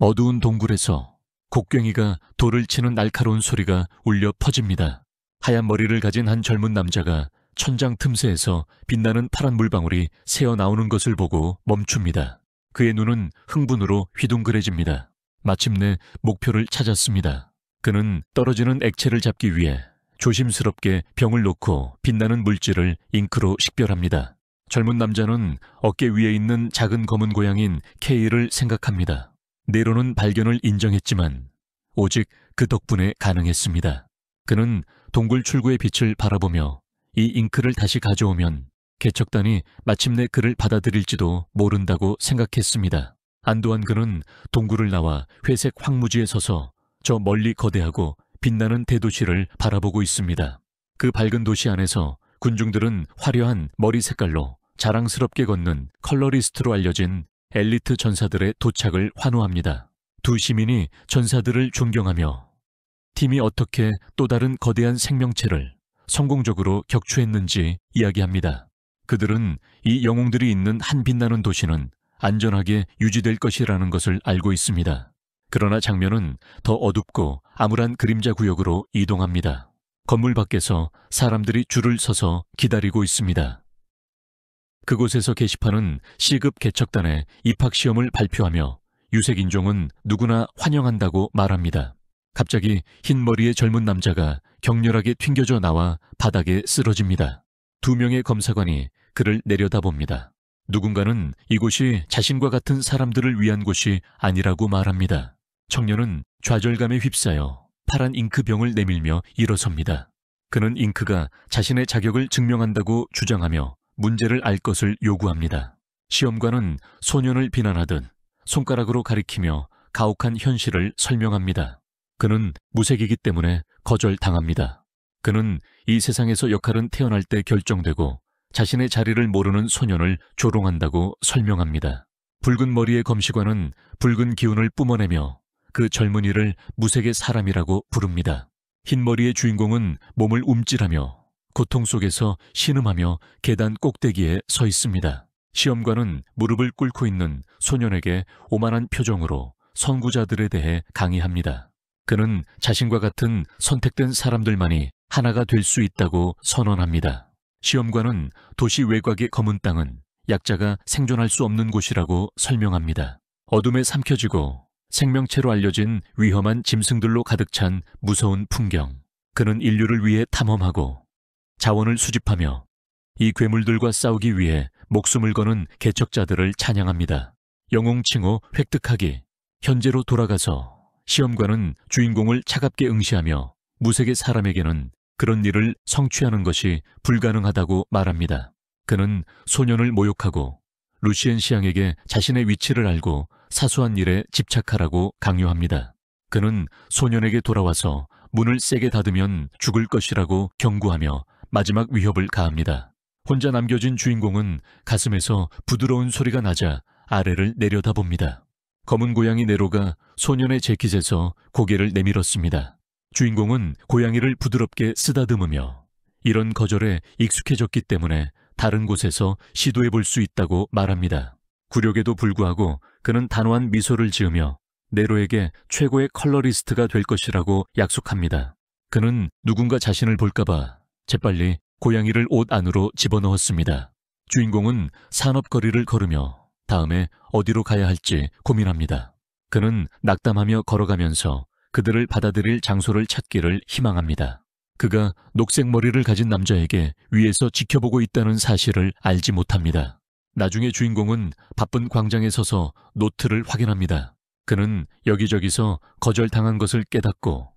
어두운 동굴에서 곡괭이가 돌을 치는 날카로운 소리가 울려 퍼집니다. 하얀 머리를 가진 한 젊은 남자가 천장 틈새에서 빛나는 파란 물방울이 새어나오는 것을 보고 멈춥니다. 그의 눈은 흥분으로 휘둥그레집니다. 마침내 목표를 찾았습니다. 그는 떨어지는 액체를 잡기 위해 조심스럽게 병을 놓고 빛나는 물질을 잉크로 식별합니다. 젊은 남자는 어깨 위에 있는 작은 검은 고양이인 K를 생각합니다. 네로는 발견을 인정했지만 오직 그 덕분에 가능했습니다. 그는 동굴 출구의 빛을 바라보며 이 잉크를 다시 가져오면 개척단이 마침내 그를 받아들일지도 모른다고 생각했습니다. 안도한 그는 동굴을 나와 회색 황무지에 서서 저 멀리 거대하고 빛나는 대도시를 바라보고 있습니다. 그 밝은 도시 안에서 군중들은 화려한 머리 색깔로 자랑스럽게 걷는 컬러리스트로 알려진 엘리트 전사들의 도착을 환호합니다. 두 시민이 전사들을 존경하며 팀이 어떻게 또 다른 거대한 생명체를 성공적으로 격추했는지 이야기합니다. 그들은 이 영웅들이 있는 한 빛나는 도시는 안전하게 유지될 것이라는 것을 알고 있습니다. 그러나 장면은 더 어둡고 암울한 그림자 구역으로 이동합니다. 건물 밖에서 사람들이 줄을 서서 기다리고 있습니다. 그곳에서 게시판은 C급 개척단의 입학시험을 발표하며 유색인종은 누구나 환영한다고 말합니다. 갑자기 흰 머리의 젊은 남자가 격렬하게 튕겨져 나와 바닥에 쓰러집니다. 두 명의 검사관이 그를 내려다봅니다. 누군가는 이곳이 자신과 같은 사람들을 위한 곳이 아니라고 말합니다. 청년은 좌절감에 휩싸여 파란 잉크병을 내밀며 일어섭니다. 그는 잉크가 자신의 자격을 증명한다고 주장하며 문제를 알 것을 요구합니다. 시험관은 소년을 비난하듯 손가락으로 가리키며 가혹한 현실을 설명합니다. 그는 무색이기 때문에 거절당합니다. 그는 이 세상에서 역할은 태어날 때 결정되고 자신의 자리를 모르는 소년을 조롱한다고 설명합니다. 붉은 머리의 검시관은 붉은 기운을 뿜어내며 그 젊은이를 무색의 사람이라고 부릅니다. 흰 머리의 주인공은 몸을 움찔하며 고통 속에서 신음하며 계단 꼭대기에 서 있습니다. 시험관은 무릎을 꿇고 있는 소년에게 오만한 표정으로 선구자들에 대해 강의합니다. 그는 자신과 같은 선택된 사람들만이 하나가 될 수 있다고 선언합니다. 시험관은 도시 외곽의 검은 땅은 약자가 생존할 수 없는 곳이라고 설명합니다. 어둠에 삼켜지고 생명체로 알려진 위험한 짐승들로 가득 찬 무서운 풍경. 그는 인류를 위해 탐험하고 자원을 수집하며 이 괴물들과 싸우기 위해 목숨을 거는 개척자들을 찬양합니다. 영웅 칭호 획득하기. 현재로 돌아가서 시험관은 주인공을 차갑게 응시하며 무색의 사람에게는 그런 일을 성취하는 것이 불가능하다고 말합니다. 그는 소년을 모욕하고 루시엔 시앙에게 자신의 위치를 알고 사소한 일에 집착하라고 강요합니다. 그는 소년에게 돌아와서 문을 세게 닫으면 죽을 것이라고 경고하며 마지막 위협을 가합니다. 혼자 남겨진 주인공은 가슴에서 부드러운 소리가 나자 아래를 내려다봅니다. 검은 고양이 네로가 소년의 재킷에서 고개를 내밀었습니다. 주인공은 고양이를 부드럽게 쓰다듬으며 이런 거절에 익숙해졌기 때문에 다른 곳에서 시도해 볼 수 있다고 말합니다. 굴욕에도 불구하고 그는 단호한 미소를 지으며 네로에게 최고의 컬러리스트가 될 것이라고 약속합니다. 그는 누군가 자신을 볼까봐 재빨리 고양이를 옷 안으로 집어넣었습니다. 주인공은 산업거리를 걸으며 다음에 어디로 가야 할지 고민합니다. 그는 낙담하며 걸어가면서 그들을 받아들일 장소를 찾기를 희망합니다. 그가 녹색 머리를 가진 남자에게 위에서 지켜보고 있다는 사실을 알지 못합니다. 나중에 주인공은 바쁜 광장에 서서 노트를 확인합니다. 그는 여기저기서 거절당한 것을 깨닫고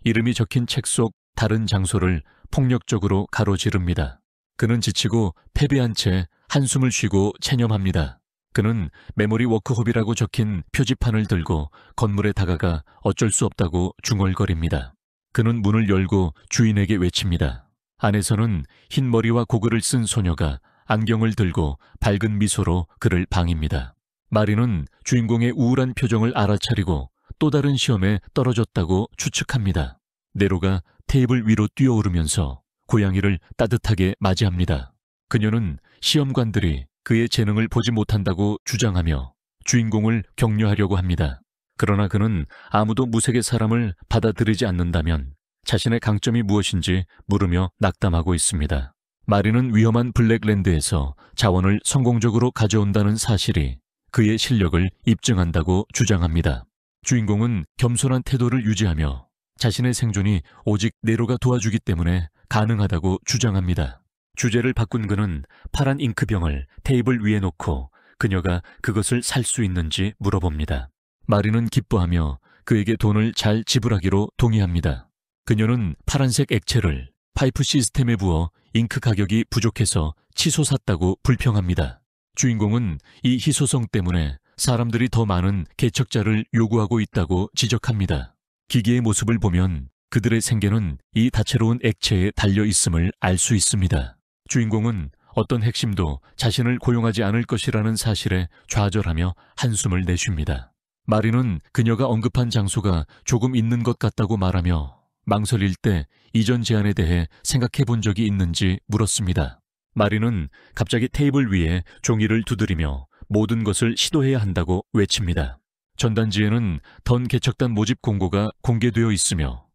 이름이 적힌 책 속 다른 장소를 폭력적으로 가로지릅니다. 그는 지치고 패배한 채 한숨을 쉬고 체념합니다. 그는 메모리 워크숍이라고 적힌 표지판을 들고 건물에 다가가 어쩔 수 없다고 중얼거립니다. 그는 문을 열고 주인에게 외칩니다. 안에서는 흰 머리와 고글을 쓴 소녀가 안경을 들고 밝은 미소로 그를 방입니다. 마리는 주인공의 우울한 표정을 알아차리고 또 다른 시험에 떨어졌다고 추측합니다. 네로가 테이블 위로 뛰어오르면서 고양이를 따뜻하게 맞이합니다. 그녀는 시험관들이 그의 재능을 보지 못한다고 주장하며 주인공을 격려하려고 합니다. 그러나 그는 아무도 무색의 사람을 받아들이지 않는다면 자신의 강점이 무엇인지 물으며 낙담하고 있습니다. 마리는 위험한 블랙랜드에서 자원을 성공적으로 가져온다는 사실이 그의 실력을 입증한다고 주장합니다. 주인공은 겸손한 태도를 유지하며 자신의 생존이 오직 네로가 도와주기 때문에 가능하다고 주장합니다. 주제를 바꾼 그는 파란 잉크병을 테이블 위에 놓고 그녀가 그것을 살 수 있는지 물어봅니다. 마리는 기뻐하며 그에게 돈을 잘 지불하기로 동의합니다. 그녀는 파란색 액체를 파이프 시스템에 부어 잉크 가격이 부족해서 치솟았다고 불평합니다. 주인공은 이 희소성 때문에 사람들이 더 많은 개척자를 요구하고 있다고 지적합니다. 기계의 모습을 보면 그들의 생계는 이 다채로운 액체에 달려 있음을 알 수 있습니다. 주인공은 어떤 핵심도 자신을 고용하지 않을 것이라는 사실에 좌절하며 한숨을 내쉽니다. 마리는 그녀가 언급한 장소가 조금 있는 것 같다고 말하며 망설일 때 이전 제안에 대해 생각해 본 적이 있는지 물었습니다. 마리는 갑자기 테이블 위에 종이를 두드리며 모든 것을 시도해야 한다고 외칩니다. 전단지에는 던 개척단 모집 공고가 공개되어 있으며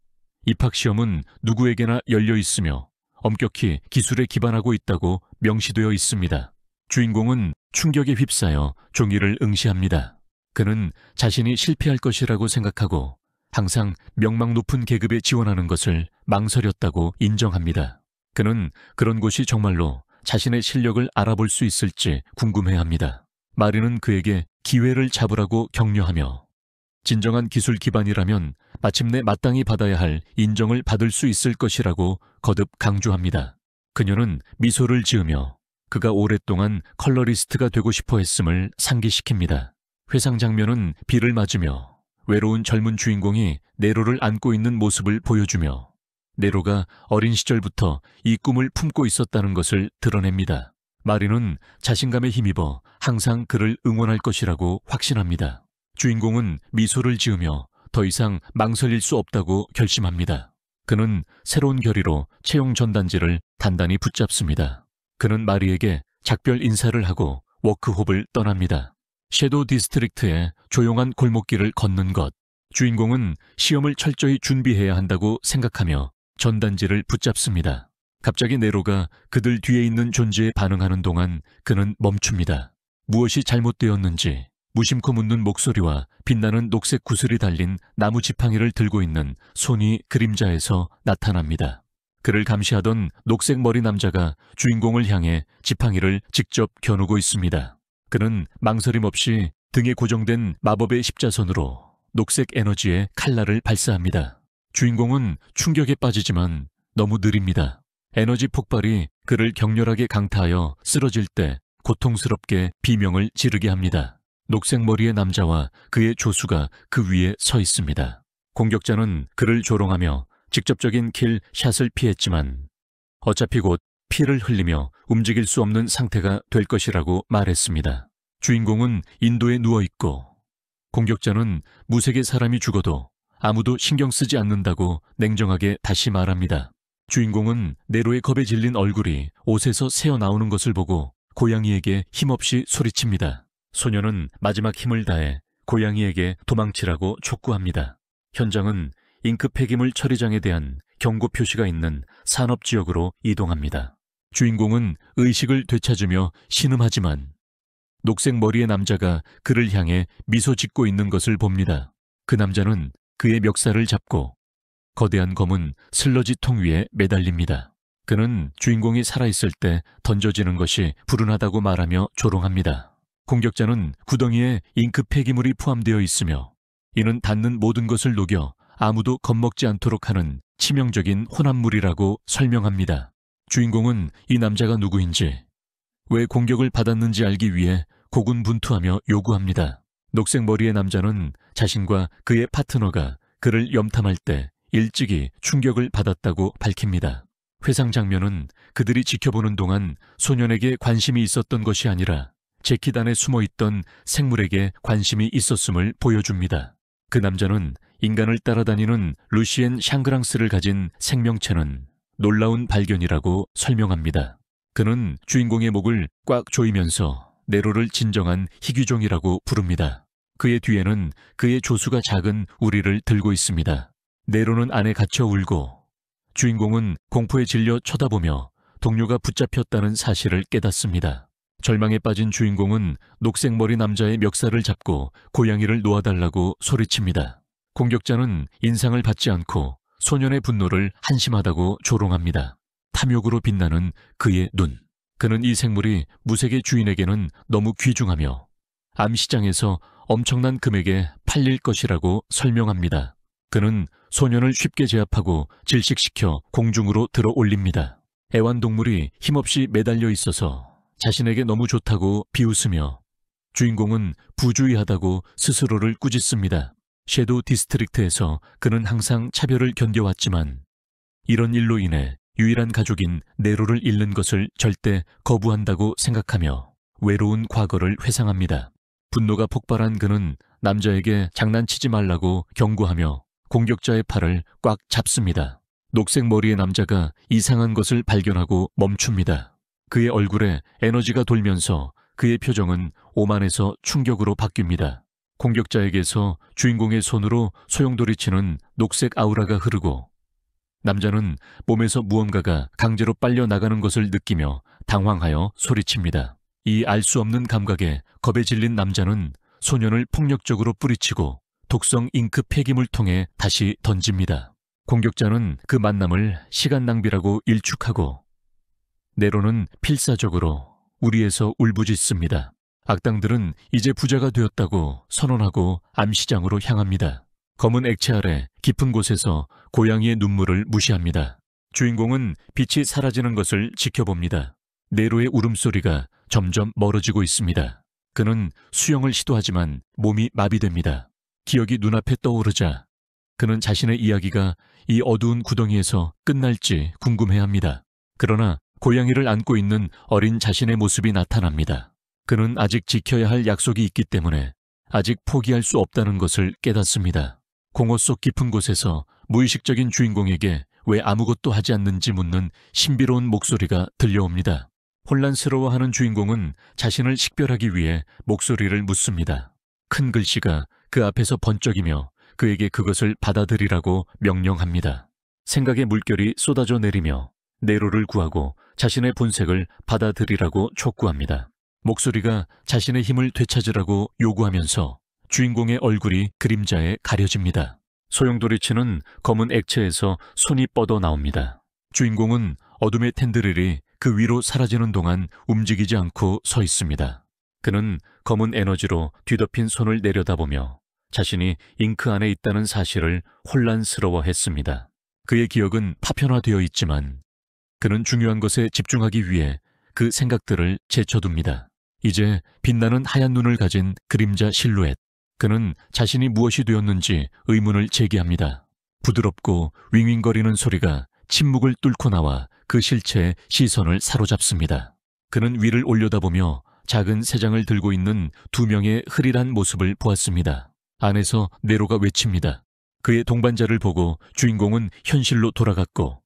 입학시험은 누구에게나 열려 있으며 엄격히 기술에 기반하고 있다고 명시되어 있습니다. 주인공은 충격에 휩싸여 종이를 응시합니다. 그는 자신이 실패할 것이라고 생각하고 항상 명망 높은 계급에 지원하는 것을 망설였다고 인정합니다. 그는 그런 곳이 정말로 자신의 실력을 알아볼 수 있을지 궁금해합니다. 마리는 그에게 기회를 잡으라고 격려하며 진정한 기술 기반이라면 마침내 마땅히 받아야 할 인정을 받을 수 있을 것이라고 거듭 강조합니다. 그녀는 미소를 지으며 그가 오랫동안 컬러리스트가 되고 싶어 했음을 상기시킵니다. 회상 장면은 비를 맞으며 외로운 젊은 주인공이 네로를 안고 있는 모습을 보여주며 네로가 어린 시절부터 이 꿈을 품고 있었다는 것을 드러냅니다. 마리는 자신감에 힘입어 항상 그를 응원할 것이라고 확신합니다. 주인공은 미소를 지으며 더 이상 망설일 수 없다고 결심합니다. 그는 새로운 결의로 채용 전단지를 단단히 붙잡습니다. 그는 마리에게 작별 인사를 하고 워크홉을 떠납니다. 섀도우 디스트릭트의 조용한 골목길을 걷는 것. 주인공은 시험을 철저히 준비해야 한다고 생각하며 전단지를 붙잡습니다. 갑자기 네로가 그들 뒤에 있는 존재에 반응하는 동안 그는 멈춥니다. 무엇이 잘못되었는지 무심코 묻는 목소리와 빛나는 녹색 구슬이 달린 나무 지팡이를 들고 있는 손이 그림자에서 나타납니다. 그를 감시하던 녹색 머리 남자가 주인공을 향해 지팡이를 직접 겨누고 있습니다. 그는 망설임 없이 등에 고정된 마법의 십자선으로 녹색 에너지의 칼날을 발사합니다. 주인공은 충격에 빠지지만 너무 느립니다. 에너지 폭발이 그를 격렬하게 강타하여 쓰러질 때 고통스럽게 비명을 지르게 합니다. 녹색 머리의 남자와 그의 조수가 그 위에 서 있습니다. 공격자는 그를 조롱하며 직접적인 킬 샷을 피했지만 어차피 곧 피를 흘리며 움직일 수 없는 상태가 될 것이라고 말했습니다. 주인공은 인도에 누워있고 공격자는 무색의 사람이 죽어도 아무도 신경 쓰지 않는다고 냉정하게 다시 말합니다. 주인공은 네로의 겁에 질린 얼굴이 옷에서 새어나오는 것을 보고 고양이에게 힘없이 소리칩니다. 소녀는 마지막 힘을 다해 고양이에게 도망치라고 촉구합니다. 현장은 잉크 폐기물 처리장에 대한 경고 표시가 있는 산업지역으로 이동합니다. 주인공은 의식을 되찾으며 신음하지만 녹색 머리의 남자가 그를 향해 미소 짓고 있는 것을 봅니다. 그 남자는 그의 멱살을 잡고 거대한 검은 슬러지 통 위에 매달립니다. 그는 주인공이 살아있을 때 던져지는 것이 불운하다고 말하며 조롱합니다. 공격자는 구덩이에 잉크 폐기물이 포함되어 있으며 이는 닿는 모든 것을 녹여 아무도 겁먹지 않도록 하는 치명적인 혼합물이라고 설명합니다. 주인공은 이 남자가 누구인지, 왜 공격을 받았는지 알기 위해 고군분투하며 요구합니다. 녹색 머리의 남자는 자신과 그의 파트너가 그를 염탐할 때 일찍이 충격을 받았다고 밝힙니다. 회상 장면은 그들이 지켜보는 동안 소년에게 관심이 있었던 것이 아니라 재킷 안에 숨어있던 생물에게 관심이 있었음을 보여줍니다. 그 남자는 인간을 따라다니는 루시엔 샹그랑스를 가진 생명체는 놀라운 발견이라고 설명합니다. 그는 주인공의 목을 꽉 조이면서 네로를 진정한 희귀종이라고 부릅니다. 그의 뒤에는 그의 조수가 작은 우리를 들고 있습니다. 네로는 안에 갇혀 울고 주인공은 공포에 질려 쳐다보며 동료가 붙잡혔다는 사실을 깨닫습니다. 절망에 빠진 주인공은 녹색머리 남자의 멱살을 잡고 고양이를 놓아달라고 소리칩니다. 공격자는 인상을 받지 않고 소년의 분노를 한심하다고 조롱합니다. 탐욕으로 빛나는 그의 눈. 그는 이 생물이 무색의 주인에게는 너무 귀중하며 암시장에서 엄청난 금액에 팔릴 것이라고 설명합니다. 그는 소년을 쉽게 제압하고 질식시켜 공중으로 들어 올립니다. 애완동물이 힘없이 매달려 있어서 자신에게 너무 좋다고 비웃으며 주인공은 부주의하다고 스스로를 꾸짖습니다. 섀도우 디스트릭트에서 그는 항상 차별을 견뎌왔지만 이런 일로 인해 유일한 가족인 네로를 잃는 것을 절대 거부한다고 생각하며 외로운 과거를 회상합니다. 분노가 폭발한 그는 남자에게 장난치지 말라고 경고하며 공격자의 팔을 꽉 잡습니다. 녹색 머리의 남자가 이상한 것을 발견하고 멈춥니다. 그의 얼굴에 에너지가 돌면서 그의 표정은 오만에서 충격으로 바뀝니다. 공격자에게서 주인공의 손으로 소용돌이치는 녹색 아우라가 흐르고 남자는 몸에서 무언가가 강제로 빨려 나가는 것을 느끼며 당황하여 소리칩니다. 이 알 수 없는 감각에 겁에 질린 남자는 소년을 폭력적으로 뿌리치고 독성 잉크 폐기물 통에 다시 던집니다. 공격자는 그 만남을 시간 낭비라고 일축하고 네로는 필사적으로 우리에서 울부짖습니다. 악당들은 이제 부자가 되었다고 선언하고 암시장으로 향합니다. 검은 액체 아래 깊은 곳에서 고양이의 눈물을 무시합니다. 주인공은 빛이 사라지는 것을 지켜봅니다. 네로의 울음소리가 점점 멀어지고 있습니다. 그는 수영을 시도하지만 몸이 마비됩니다. 기억이 눈앞에 떠오르자 그는 자신의 이야기가 이 어두운 구덩이에서 끝날지 궁금해합니다. 그러나 고양이를 안고 있는 어린 자신의 모습이 나타납니다. 그는 아직 지켜야 할 약속이 있기 때문에 아직 포기할 수 없다는 것을 깨닫습니다. 공허 속 깊은 곳에서 무의식적인 주인공에게 왜 아무것도 하지 않는지 묻는 신비로운 목소리가 들려옵니다. 혼란스러워하는 주인공은 자신을 식별하기 위해 목소리를 묻습니다. 큰 글씨가 그 앞에서 번쩍이며 그에게 그것을 받아들이라고 명령합니다. 생각의 물결이 쏟아져 내리며 네로를 구하고 자신의 본색을 받아들이라고 촉구합니다. 목소리가 자신의 힘을 되찾으라고 요구하면서 주인공의 얼굴이 그림자에 가려집니다. 소용돌이치는 검은 액체에서 손이 뻗어 나옵니다. 주인공은 어둠의 텐드릴이 그 위로 사라지는 동안 움직이지 않고 서 있습니다. 그는 검은 에너지로 뒤덮인 손을 내려다보며 자신이 잉크 안에 있다는 사실을 혼란스러워했습니다. 그의 기억은 파편화되어 있지만 그는 중요한 것에 집중하기 위해 그 생각들을 제쳐둡니다. 이제 빛나는 하얀 눈을 가진 그림자 실루엣. 그는 자신이 무엇이 되었는지 의문을 제기합니다. 부드럽고 윙윙거리는 소리가 침묵을 뚫고 나와 그 실체의 시선을 사로잡습니다. 그는 위를 올려다보며 작은 새 장을 들고 있는 두 명의 흐릿한 모습을 보았습니다. 안에서 네로가 외칩니다. 그의 동반자를 보고 주인공은 현실로 돌아갔고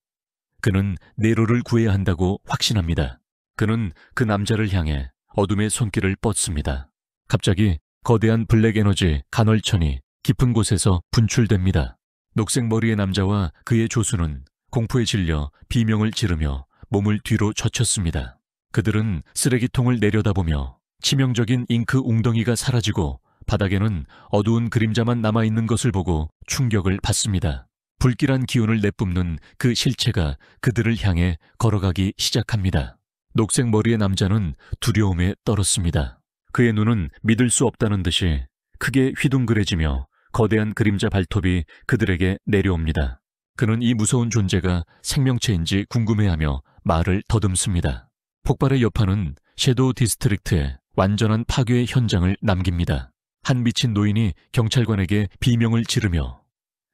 그는 네로를 구해야 한다고 확신합니다. 그는 그 남자를 향해 어둠의 손길을 뻗습니다. 갑자기 거대한 블랙 에너지 간헐천이 깊은 곳에서 분출됩니다. 녹색 머리의 남자와 그의 조수는 공포에 질려 비명을 지르며 몸을 뒤로 젖혔습니다. 그들은 쓰레기통을 내려다보며 치명적인 잉크 웅덩이가 사라지고 바닥에는 어두운 그림자만 남아있는 것을 보고 충격을 받습니다. 불길한 기운을 내뿜는 그 실체가 그들을 향해 걸어가기 시작합니다. 녹색 머리의 남자는 두려움에 떨었습니다. 그의 눈은 믿을 수 없다는 듯이 크게 휘둥그레지며 거대한 그림자 발톱이 그들에게 내려옵니다. 그는 이 무서운 존재가 생명체인지 궁금해하며 말을 더듬습니다. 폭발의 여파는 섀도우 디스트릭트에 완전한 파괴의 현장을 남깁니다. 한 미친 노인이 경찰관에게 비명을 지르며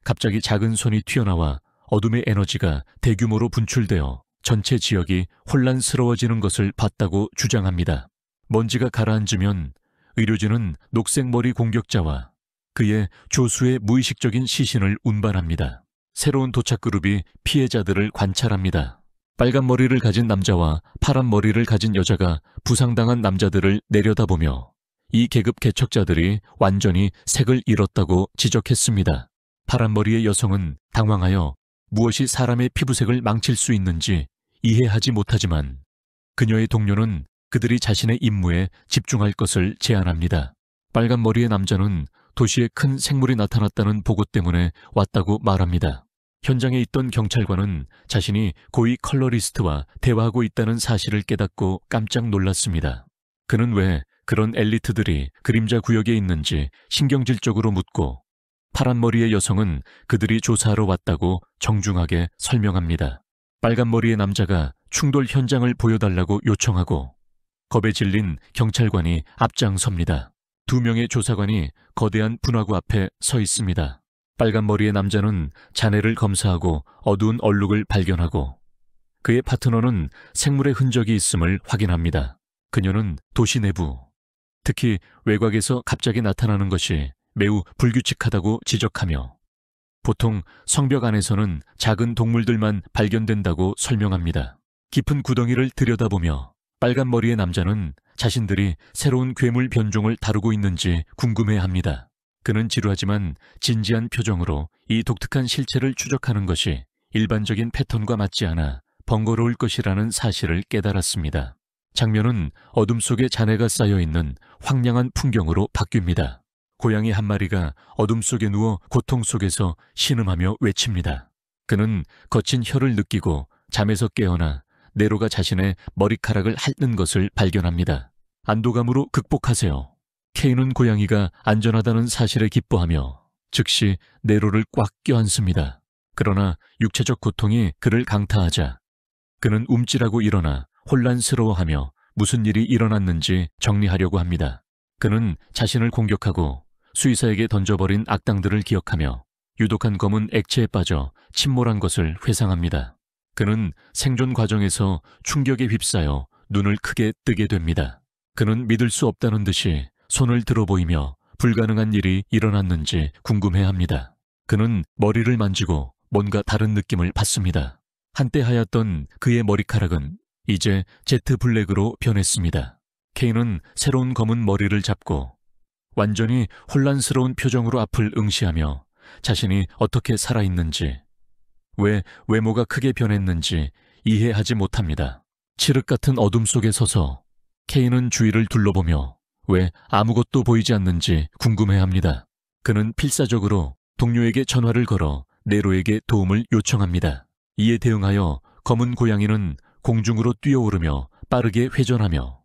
갑자기 작은 손이 튀어나와 어둠의 에너지가 대규모로 분출되어 전체 지역이 혼란스러워지는 것을 봤다고 주장합니다. 먼지가 가라앉으면 의료진은 녹색머리 공격자와 그의 조수의 무의식적인 시신을 운반합니다. 새로운 도착 그룹이 피해자들을 관찰합니다. 빨간 머리를 가진 남자와 파란 머리를 가진 여자가 부상당한 남자들을 내려다보며 이 계급 개척자들이 완전히 색을 잃었다고 지적했습니다. 파란머리의 여성은 당황하여 무엇이 사람의 피부색을 망칠 수 있는지 이해하지 못하지만 그녀의 동료는 그들이 자신의 임무에 집중할 것을 제안합니다. 빨간머리의 남자는 도시에 큰 생물이 나타났다는 보고 때문에 왔다고 말합니다. 현장에 있던 경찰관은 자신이 고위 컬러리스트와 대화하고 있다는 사실을 깨닫고 깜짝 놀랐습니다. 그는 왜 그런 엘리트들이 그림자 구역에 있는지 신경질적으로 묻고 파란머리의 여성은 그들이 조사하러 왔다고 정중하게 설명합니다. 빨간머리의 남자가 충돌 현장을 보여달라고 요청하고 겁에 질린 경찰관이 앞장섭니다. 2명의 조사관이 거대한 분화구 앞에 서 있습니다. 빨간머리의 남자는 잔해를 검사하고 어두운 얼룩을 발견하고 그의 파트너는 생물의 흔적이 있음을 확인합니다. 그녀는 도시 내부, 특히 외곽에서 갑자기 나타나는 것이 매우 불규칙하다고 지적하며 보통 성벽 안에서는 작은 동물들만 발견된다고 설명합니다. 깊은 구덩이를 들여다보며 빨간머리의 남자는 자신들이 새로운 괴물 변종을 다루고 있는지 궁금해합니다. 그는 지루하지만 진지한 표정으로 이 독특한 실체를 추적하는 것이 일반적인 패턴과 맞지 않아 번거로울 것이라는 사실을 깨달았습니다. 장면은 어둠 속에 잔해가 쌓여있는 황량한 풍경으로 바뀝니다. 고양이 한 마리가 어둠 속에 누워 고통 속에서 신음하며 외칩니다. 그는 거친 혀를 느끼고 잠에서 깨어나 네로가 자신의 머리카락을 핥는 것을 발견합니다. 안도감으로 극복하세요. 케인은 고양이가 안전하다는 사실에 기뻐하며 즉시 네로를 꽉 껴안습니다. 그러나 육체적 고통이 그를 강타하자 그는 움찔하고 일어나 혼란스러워하며 무슨 일이 일어났는지 정리하려고 합니다. 그는 자신을 공격하고 수의사에게 던져버린 악당들을 기억하며 유독한 검은 액체에 빠져 침몰한 것을 회상합니다. 그는 생존 과정에서 충격에 휩싸여 눈을 크게 뜨게 됩니다. 그는 믿을 수 없다는 듯이 손을 들어 보이며 불가능한 일이 일어났는지 궁금해합니다. 그는 머리를 만지고 뭔가 다른 느낌을 받습니다. 한때 하얗던 그의 머리카락은 이제 제트 블랙으로 변했습니다. 케인은 새로운 검은 머리를 잡고 완전히 혼란스러운 표정으로 앞을 응시하며 자신이 어떻게 살아있는지, 왜 외모가 크게 변했는지 이해하지 못합니다. 칠흑 같은 어둠 속에 서서 케인은 주위를 둘러보며 왜 아무것도 보이지 않는지 궁금해합니다. 그는 필사적으로 동료에게 전화를 걸어 네로에게 도움을 요청합니다. 이에 대응하여 검은 고양이는 공중으로 뛰어오르며 빠르게 회전하며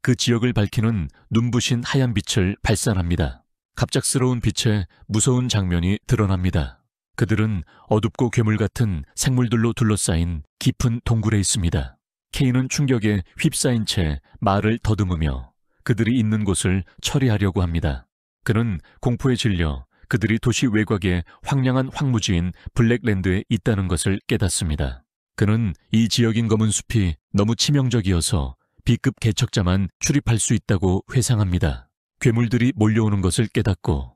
그 지역을 밝히는 눈부신 하얀 빛을 발산합니다. 갑작스러운 빛에 무서운 장면이 드러납니다. 그들은 어둡고 괴물 같은 생물들로 둘러싸인 깊은 동굴에 있습니다. 케인은 충격에 휩싸인 채 말을 더듬으며 그들이 있는 곳을 처리하려고 합니다. 그는 공포에 질려 그들이 도시 외곽의 황량한 황무지인 블랙랜드에 있다는 것을 깨닫습니다. 그는 이 지역인 검은 숲이 너무 치명적이어서 B급 개척자만 출입할 수 있다고 회상합니다. 괴물들이 몰려오는 것을 깨닫고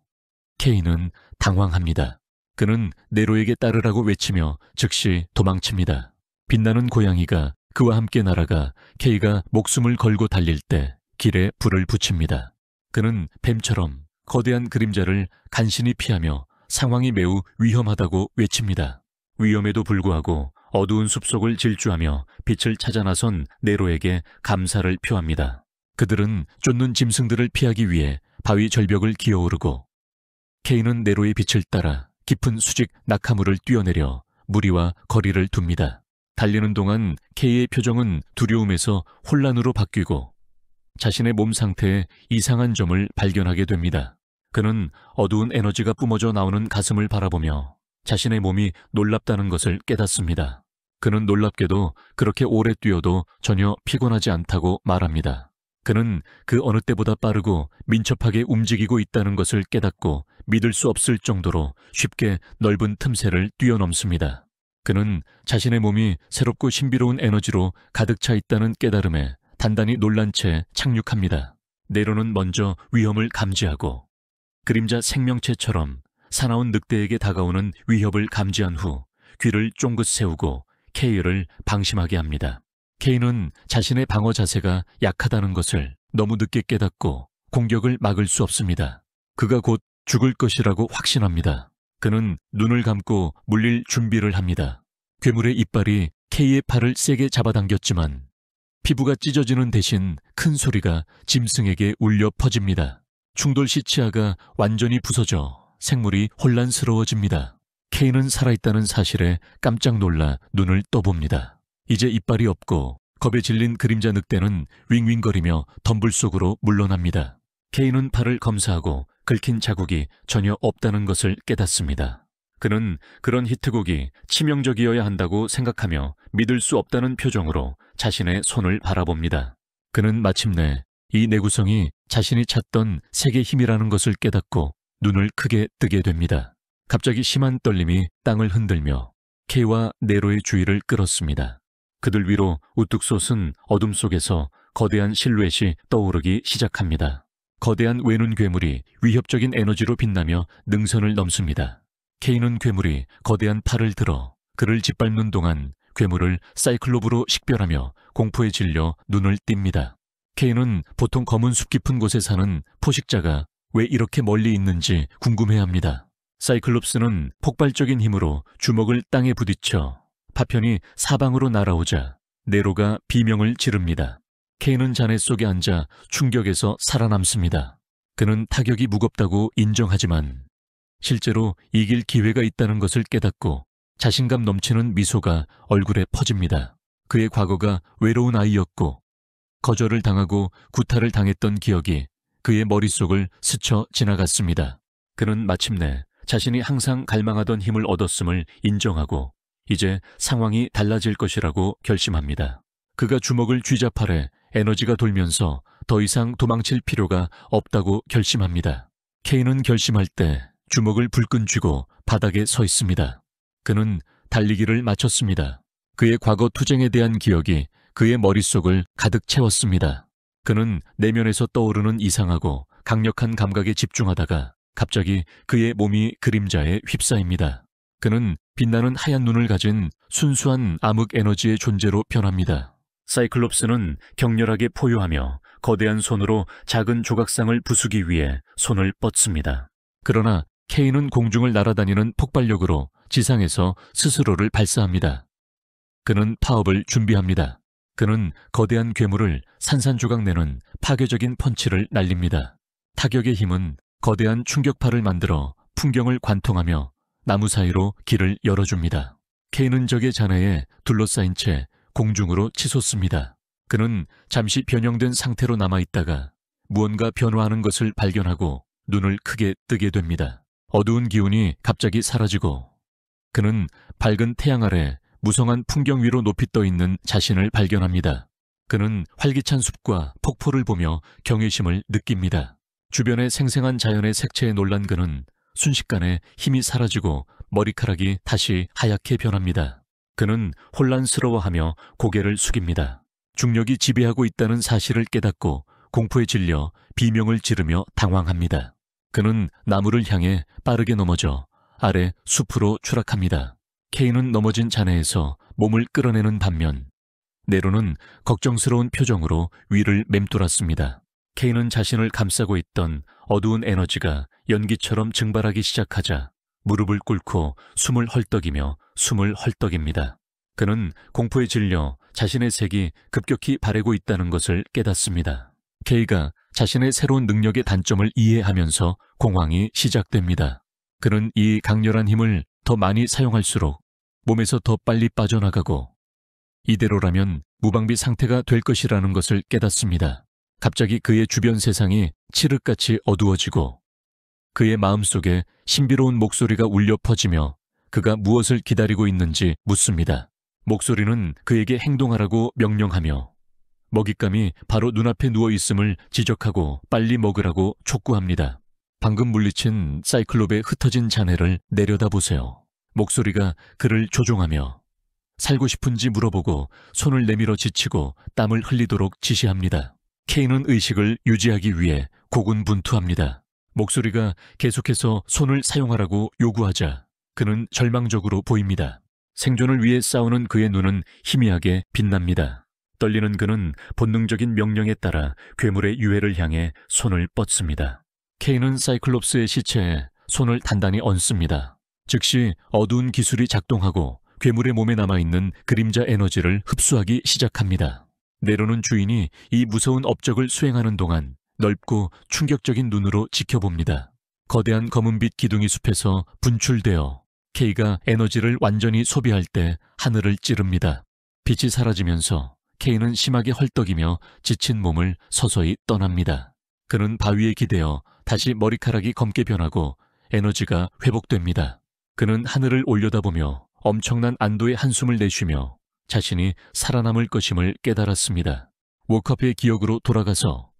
케인은 당황합니다. 그는 네로에게 따르라고 외치며 즉시 도망칩니다. 빛나는 고양이가 그와 함께 날아가 케이가 목숨을 걸고 달릴 때 길에 불을 붙입니다. 그는 뱀처럼 거대한 그림자를 간신히 피하며 상황이 매우 위험하다고 외칩니다. 위험에도 불구하고 어두운 숲속을 질주하며 빛을 찾아 나선 네로에게 감사를 표합니다. 그들은 쫓는 짐승들을 피하기 위해 바위 절벽을 기어오르고 케인은 네로의 빛을 따라 깊은 수직 낙하물을 뛰어내려 무리와 거리를 둡니다. 달리는 동안 케이의 표정은 두려움에서 혼란으로 바뀌고 자신의 몸 상태에 이상한 점을 발견하게 됩니다. 그는 어두운 에너지가 뿜어져 나오는 가슴을 바라보며 자신의 몸이 놀랍다는 것을 깨닫습니다. 그는 놀랍게도 그렇게 오래 뛰어도 전혀 피곤하지 않다고 말합니다. 그는 그 어느 때보다 빠르고 민첩하게 움직이고 있다는 것을 깨닫고 믿을 수 없을 정도로 쉽게 넓은 틈새를 뛰어넘습니다. 그는 자신의 몸이 새롭고 신비로운 에너지로 가득 차 있다는 깨달음에 단단히 놀란 채 착륙합니다. 네로는 먼저 위험을 감지하고 그림자 생명체처럼 사나운 늑대에게 다가오는 위협을 감지한 후 귀를 쫑긋 세우고 케이를 방심하게 합니다. 케이는 자신의 방어 자세가 약하다는 것을 너무 늦게 깨닫고 공격을 막을 수 없습니다. 그가 곧 죽을 것이라고 확신합니다. 그는 눈을 감고 물릴 준비를 합니다. 괴물의 이빨이 K의 팔을 세게 잡아당겼지만 피부가 찢어지는 대신 큰 소리가 짐승에게 울려 퍼집니다. 충돌 시 치아가 완전히 부서져 생물이 혼란스러워집니다. K는 살아있다는 사실에 깜짝 놀라 눈을 떠봅니다. 이제 이빨이 없고 겁에 질린 그림자 늑대는 윙윙거리며 덤불 속으로 물러납니다. K는 팔을 검사하고 긁힌 자국이 전혀 없다는 것을 깨닫습니다. 그는 그런 히트곡이 치명적이어야 한다고 생각하며 믿을 수 없다는 표정으로 자신의 손을 바라봅니다. 그는 마침내 이 내구성이 자신이 찾던 색의 힘이라는 것을 깨닫고 눈을 크게 뜨게 됩니다. 갑자기 심한 떨림이 땅을 흔들며 K와 네로의 주의를 끌었습니다. 그들 위로 우뚝 솟은 어둠 속에서 거대한 실루엣이 떠오르기 시작합니다. 거대한 외눈 괴물이 위협적인 에너지로 빛나며 능선을 넘습니다. K는 괴물이 거대한 팔을 들어 그를 짓밟는 동안 괴물을 사이클롭으로 식별하며 공포에 질려 눈을 띱니다. K는 보통 검은 숲 깊은 곳에 사는 포식자가 왜 이렇게 멀리 있는지 궁금해합니다. 사이클롭스는 폭발적인 힘으로 주먹을 땅에 부딪혀 파편이 사방으로 날아오자 네로가 비명을 지릅니다. K는 잔해 속에 앉아 충격에서 살아남습니다. 그는 타격이 무겁다고 인정하지만 실제로 이길 기회가 있다는 것을 깨닫고 자신감 넘치는 미소가 얼굴에 퍼집니다. 그의 과거가 외로운 아이였고 거절을 당하고 구타를 당했던 기억이 그의 머릿속을 스쳐 지나갔습니다. 그는 마침내 자신이 항상 갈망하던 힘을 얻었음을 인정하고 이제 상황이 달라질 것이라고 결심합니다. 그가 주먹을 쥐잡아래 에너지가 돌면서 더 이상 도망칠 필요가 없다고 결심합니다. K는 결심할 때 주먹을 불끈 쥐고 바닥에 서 있습니다. 그는 달리기를 마쳤습니다. 그의 과거 투쟁에 대한 기억이 그의 머릿속을 가득 채웠습니다. 그는 내면에서 떠오르는 이상하고 강력한 감각에 집중하다가 갑자기 그의 몸이 그림자에 휩싸입니다. 그는 빛나는 하얀 눈을 가진 순수한 암흑 에너지의 존재로 변합니다. 사이클롭스는 격렬하게 포효하며 거대한 손으로 작은 조각상을 부수기 위해 손을 뻗습니다. 그러나 K는 공중을 날아다니는 폭발력으로 지상에서 스스로를 발사합니다. 그는 파업을 준비합니다. 그는 거대한 괴물을 산산조각 내는 파괴적인 펀치를 날립니다. 타격의 힘은 거대한 충격파를 만들어 풍경을 관통하며 나무 사이로 길을 열어줍니다. K는 적의 잔해에 둘러싸인 채 공중으로 치솟습니다. 그는 잠시 변형된 상태로 남아있다가 무언가 변화하는 것을 발견하고 눈을 크게 뜨게 됩니다. 어두운 기운이 갑자기 사라지고 그는 밝은 태양 아래 무성한 풍경 위로 높이 떠있는 자신을 발견합니다. 그는 활기찬 숲과 폭포를 보며 경외심을 느낍니다. 주변의 생생한 자연의 색채에 놀란 그는 순식간에 힘이 사라지고 머리카락이 다시 하얗게 변합니다. 그는 혼란스러워하며 고개를 숙입니다. 중력이 지배하고 있다는 사실을 깨닫고 공포에 질려 비명을 지르며 당황합니다. 그는 나무를 향해 빠르게 넘어져 아래 숲으로 추락합니다. K는 넘어진 잔해에서 몸을 끌어내는 반면 네로는 걱정스러운 표정으로 위를 맴돌았습니다. K는 자신을 감싸고 있던 어두운 에너지가 연기처럼 증발하기 시작하자 무릎을 꿇고 숨을 헐떡이며 숨을 헐떡입니다. 그는 공포에 질려 자신의 색이 급격히 바래고 있다는 것을 깨닫습니다. K가 자신의 새로운 능력의 단점을 이해하면서 공황이 시작됩니다. 그는 이 강렬한 힘을 더 많이 사용할수록 몸에서 더 빨리 빠져나가고 이대로라면 무방비 상태가 될 것이라는 것을 깨닫습니다. 갑자기 그의 주변 세상이 칠흑같이 어두워지고 그의 마음속에 신비로운 목소리가 울려 퍼지며 그가 무엇을 기다리고 있는지 묻습니다. 목소리는 그에게 행동하라고 명령하며 먹잇감이 바로 눈앞에 누워있음을 지적하고 빨리 먹으라고 촉구합니다. 방금 물리친 사이클롭의 흩어진 잔해를 내려다보세요. 목소리가 그를 조종하며 살고 싶은지 물어보고 손을 내밀어 지치고 땀을 흘리도록 지시합니다. K는 의식을 유지하기 위해 고군분투합니다. 목소리가 계속해서 손을 사용하라고 요구하자 그는 절망적으로 보입니다. 생존을 위해 싸우는 그의 눈은 희미하게 빛납니다. 떨리는 그는 본능적인 명령에 따라 괴물의 유해를 향해 손을 뻗습니다. 케인은 사이클롭스의 시체에 손을 단단히 얹습니다. 즉시 어두운 기술이 작동하고 괴물의 몸에 남아있는 그림자 에너지를 흡수하기 시작합니다. 네로는 주인이 이 무서운 업적을 수행하는 동안 넓고 충격적인 눈으로 지켜봅니다. 거대한 검은빛 기둥이 숲에서 분출되어 K가 에너지를 완전히 소비할 때 하늘을 찌릅니다. 빛이 사라지면서 K는 심하게 헐떡이며 지친 몸을 서서히 떠납니다. 그는 바위에 기대어 다시 머리카락이 검게 변하고 에너지가 회복됩니다. 그는 하늘을 올려다보며 엄청난 안도의 한숨을 내쉬며 자신이 살아남을 것임을 깨달았습니다. 워커프의 기억으로 돌아가서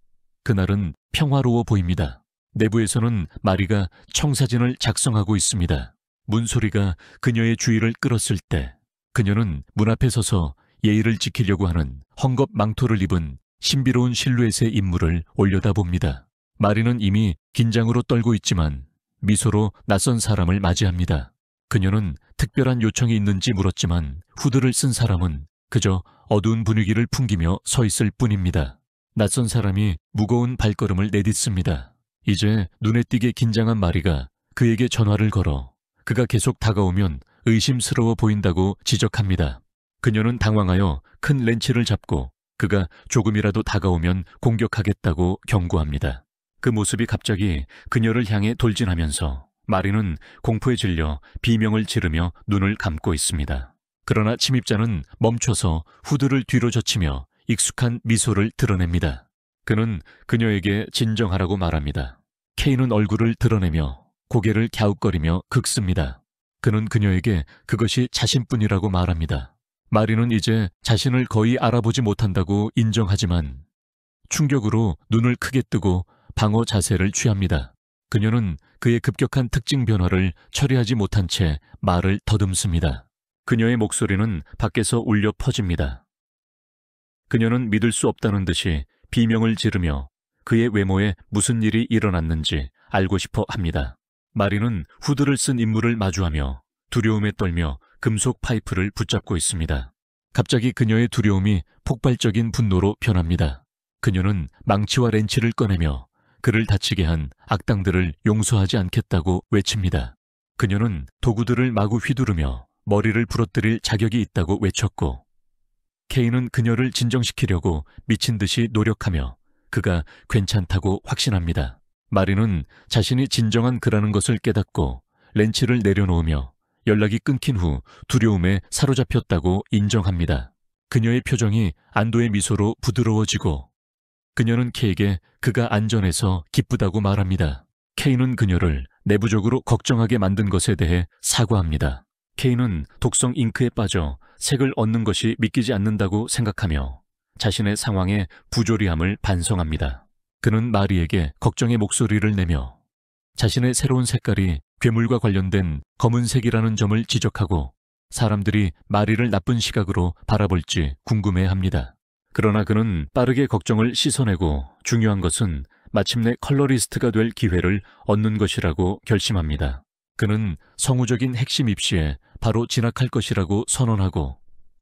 그날은 평화로워 보입니다. 내부에서는 마리가 청사진을 작성하고 있습니다. 문소리가 그녀의 주의를 끌었을 때 그녀는 문 앞에 서서 예의를 지키려고 하는 헝겊 망토를 입은 신비로운 실루엣의 인물을 올려다봅니다. 마리는 이미 긴장으로 떨고 있지만 미소로 낯선 사람을 맞이합니다. 그녀는 특별한 요청이 있는지 물었지만 후드를 쓴 사람은 그저 어두운 분위기를 풍기며 서 있을 뿐입니다. 낯선 사람이 무거운 발걸음을 내딛습니다. 이제 눈에 띄게 긴장한 마리가 그에게 전화를 걸어 그가 계속 다가오면 의심스러워 보인다고 지적합니다. 그녀는 당황하여 큰 렌치를 잡고 그가 조금이라도 다가오면 공격하겠다고 경고합니다. 그 모습이 갑자기 그녀를 향해 돌진하면서 마리는 공포에 질려 비명을 지르며 눈을 감고 있습니다. 그러나 침입자는 멈춰서 후드를 뒤로 젖히며 익숙한 미소를 드러냅니다. 그는 그녀에게 진정하라고 말합니다. 케인은 얼굴을 드러내며 고개를 갸웃거리며 긁습니다. 그는 그녀에게 그것이 자신뿐이라고 말합니다. 마리는 이제 자신을 거의 알아보지 못한다고 인정하지만 충격으로 눈을 크게 뜨고 방어 자세를 취합니다. 그녀는 그의 급격한 특징 변화를 처리하지 못한 채 말을 더듬습니다. 그녀의 목소리는 밖에서 울려 퍼집니다. 그녀는 믿을 수 없다는 듯이 비명을 지르며 그의 외모에 무슨 일이 일어났는지 알고 싶어 합니다. 마리는 후드를 쓴 인물을 마주하며 두려움에 떨며 금속 파이프를 붙잡고 있습니다. 갑자기 그녀의 두려움이 폭발적인 분노로 변합니다. 그녀는 망치와 렌치를 꺼내며 그를 다치게 한 악당들을 용서하지 않겠다고 외칩니다. 그녀는 도구들을 마구 휘두르며 머리를 부러뜨릴 자격이 있다고 외쳤고 케인은 그녀를 진정시키려고 미친 듯이 노력하며 그가 괜찮다고 확신합니다. 마리는 자신이 진정한 그라는 것을 깨닫고 렌치를 내려놓으며 연락이 끊긴 후 두려움에 사로잡혔다고 인정합니다. 그녀의 표정이 안도의 미소로 부드러워지고 그녀는 K에게 그가 안전해서 기쁘다고 말합니다. K는 그녀를 내부적으로 걱정하게 만든 것에 대해 사과합니다. K는 독성 잉크에 빠져 색을 얻는 것이 믿기지 않는다고 생각하며 자신의 상황의 부조리함을 반성합니다. 그는 마리에게 걱정의 목소리를 내며 자신의 새로운 색깔이 괴물과 관련된 검은색이라는 점을 지적하고 사람들이 마리를 나쁜 시각으로 바라볼지 궁금해합니다. 그러나 그는 빠르게 걱정을 씻어내고 중요한 것은 마침내 컬러리스트가 될 기회를 얻는 것이라고 결심합니다. 그는 성우적인 핵심 입시에 바로 진학할 것이라고 선언하고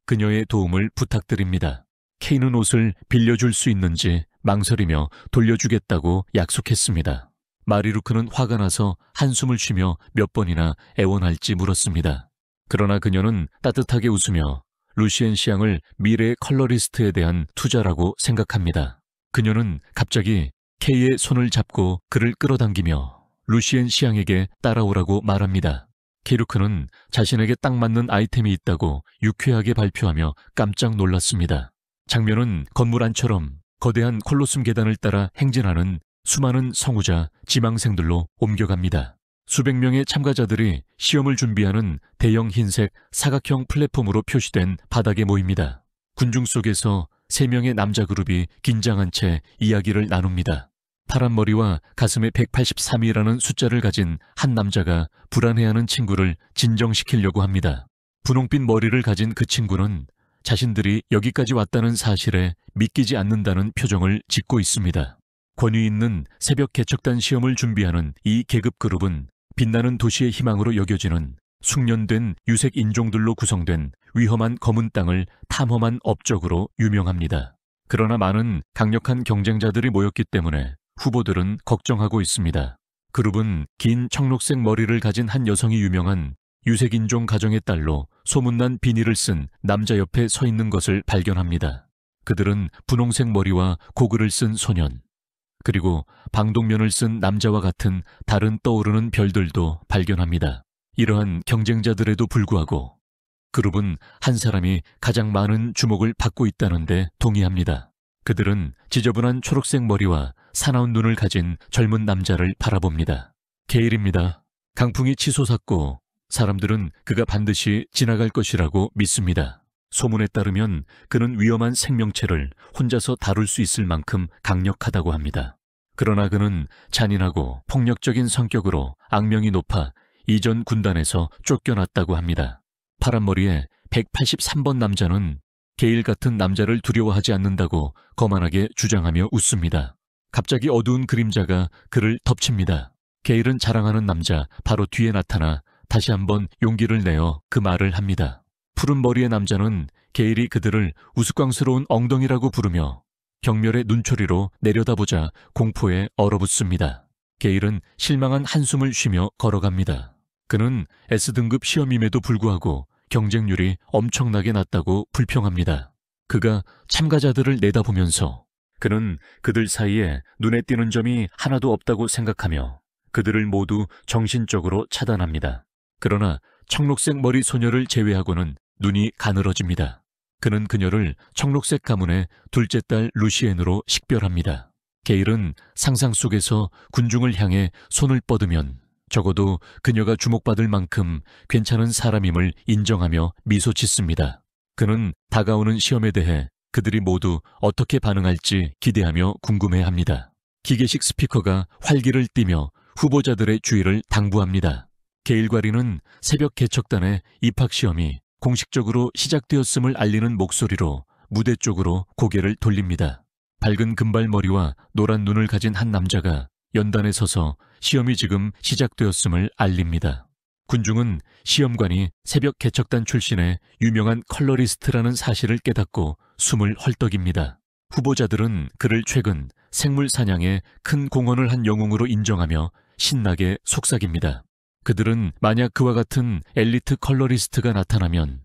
그녀의 도움을 부탁드립니다. K는 옷을 빌려줄 수 있는지 망설이며 돌려주겠다고 약속했습니다. 마리루크는 화가 나서 한숨을 쉬며 몇 번이나 애원할지 물었습니다. 그러나 그녀는 따뜻하게 웃으며 루시엔 시앙을 미래의 컬러리스트에 대한 투자라고 생각합니다. 그녀는 갑자기 K의 손을 잡고 그를 끌어당기며 루시엔 시앙에게 따라오라고 말합니다. 케이루크는 자신에게 딱 맞는 아이템이 있다고 유쾌하게 발표하며 깜짝 놀랐습니다. 장면은 건물 안처럼 거대한 콜로숨 계단을 따라 행진하는 수많은 성우자, 지망생들로 옮겨갑니다. 수백 명의 참가자들이 시험을 준비하는 대형 흰색 사각형 플랫폼으로 표시된 바닥에 모입니다. 군중 속에서 3명의 남자 그룹이 긴장한 채 이야기를 나눕니다. 파란 머리와 가슴에 183이라는 숫자를 가진 한 남자가 불안해하는 친구를 진정시키려고 합니다. 분홍빛 머리를 가진 그 친구는 자신들이 여기까지 왔다는 사실에 믿기지 않는다는 표정을 짓고 있습니다. 권위 있는 새벽 개척단 시험을 준비하는 이 계급 그룹은 빛나는 도시의 희망으로 여겨지는 숙련된 유색 인종들로 구성된 위험한 검은 땅을 탐험한 업적으로 유명합니다. 그러나 많은 강력한 경쟁자들이 모였기 때문에 후보들은 걱정하고 있습니다. 그룹은 긴 청록색 머리를 가진 한 여성이 유명한 유색인종 가정의 딸로 소문난 비닐을 쓴 남자 옆에 서 있는 것을 발견합니다. 그들은 분홍색 머리와 고글을 쓴 소년, 그리고 방독면을 쓴 남자와 같은 다른 떠오르는 별들도 발견합니다. 이러한 경쟁자들에도 불구하고 그룹은 한 사람이 가장 많은 주목을 받고 있다는데 동의합니다. 그들은 지저분한 초록색 머리와 사나운 눈을 가진 젊은 남자를 바라봅니다. 게일입니다. 강풍이 치솟았고 사람들은 그가 반드시 지나갈 것이라고 믿습니다. 소문에 따르면 그는 위험한 생명체를 혼자서 다룰 수 있을 만큼 강력하다고 합니다. 그러나 그는 잔인하고 폭력적인 성격으로 악명이 높아 이전 군단에서 쫓겨났다고 합니다. 파란 머리에 183번 남자는 게일 같은 남자를 두려워하지 않는다고 거만하게 주장하며 웃습니다. 갑자기 어두운 그림자가 그를 덮칩니다. 게일은 자랑하는 남자 바로 뒤에 나타나 다시 한번 용기를 내어 그 말을 합니다. 푸른 머리의 남자는 게일이 그들을 우스꽝스러운 엉덩이라고 부르며 경멸의 눈초리로 내려다보자 공포에 얼어붙습니다. 게일은 실망한 한숨을 쉬며 걸어갑니다. 그는 S등급 시험임에도 불구하고 경쟁률이 엄청나게 낮다고 불평합니다. 그가 참가자들을 내다보면서 그는 그들 사이에 눈에 띄는 점이 하나도 없다고 생각하며 그들을 모두 정신적으로 차단합니다. 그러나 청록색 머리 소녀를 제외하고는 눈이 가늘어집니다. 그는 그녀를 청록색 가문의 둘째 딸 루시엔으로 식별합니다. 게일은 상상 속에서 군중을 향해 손을 뻗으면 적어도 그녀가 주목받을 만큼 괜찮은 사람임을 인정하며 미소 짓습니다. 그는 다가오는 시험에 대해 그들이 모두 어떻게 반응할지 기대하며 궁금해합니다. 기계식 스피커가 활기를 띠며 후보자들의 주의를 당부합니다. 게일과리는 새벽 개척단의 입학시험이 공식적으로 시작되었음을 알리는 목소리로 무대 쪽으로 고개를 돌립니다. 밝은 금발머리와 노란 눈을 가진 한 남자가 연단에 서서 시험이 지금 시작되었음을 알립니다. 군중은 시험관이 새벽 개척단 출신의 유명한 컬러리스트라는 사실을 깨닫고 숨을 헐떡입니다. 후보자들은 그를 최근 생물 사냥에 큰 공헌을 한 영웅으로 인정하며 신나게 속삭입니다. 그들은 만약 그와 같은 엘리트 컬러리스트가 나타나면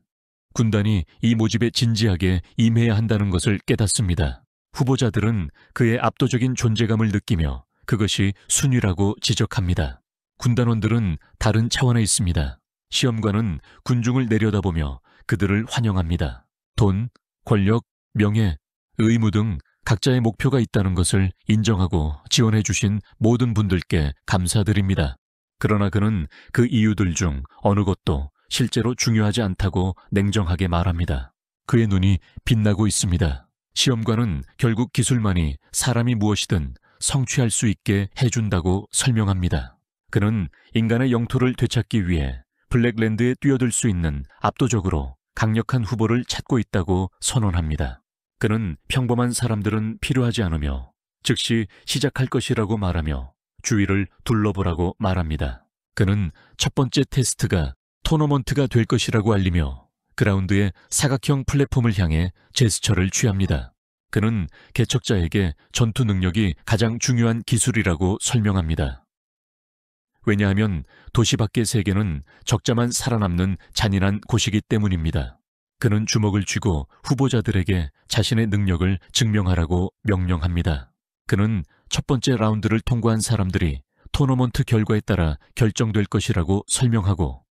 군단이 이 모집에 진지하게 임해야 한다는 것을 깨닫습니다. 후보자들은 그의 압도적인 존재감을 느끼며 그것이 순위라고 지적합니다. 군단원들은 다른 차원에 있습니다. 시험관은 군중을 내려다보며 그들을 환영합니다. 돈, 권력, 명예, 의무 등 각자의 목표가 있다는 것을 인정하고 지원해 주신 모든 분들께 감사드립니다. 그러나 그는 그 이유들 중 어느 것도 실제로 중요하지 않다고 냉정하게 말합니다. 그의 눈이 빛나고 있습니다. 시험관은 결국 기술만이 사람이 무엇이든 성취할 수 있게 해준다고 설명합니다. 그는 인간의 영토를 되찾기 위해 블랙랜드에 뛰어들 수 있는 압도적으로 강력한 후보를 찾고 있다고 선언합니다. 그는 평범한 사람들은 필요하지 않으며 즉시 시작할 것이라고 말하며 주위를 둘러보라고 말합니다. 그는 첫 번째 테스트가 토너먼트가 될 것이라고 알리며 그라운드의 사각형 플랫폼을 향해 제스처를 취합니다. 그는 개척자에게 전투 능력이 가장 중요한 기술이라고 설명합니다. 왜냐하면 도시 밖의 세계는 적자만 살아남는 잔인한 곳이기 때문입니다. 그는 주먹을 쥐고 후보자들에게 자신의 능력을 증명하라고 명령합니다. 그는 첫 번째 라운드를 통과한 사람들이 토너먼트 결과에 따라 결정될 것이라고 설명하고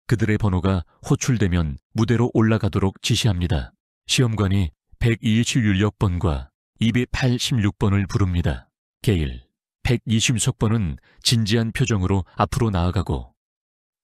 그들의 번호가 호출되면 무대로 올라가도록 지시합니다. 시험관이 127율력번과 286번을 부릅니다. 게일, 120석번은 진지한 표정으로 앞으로 나아가고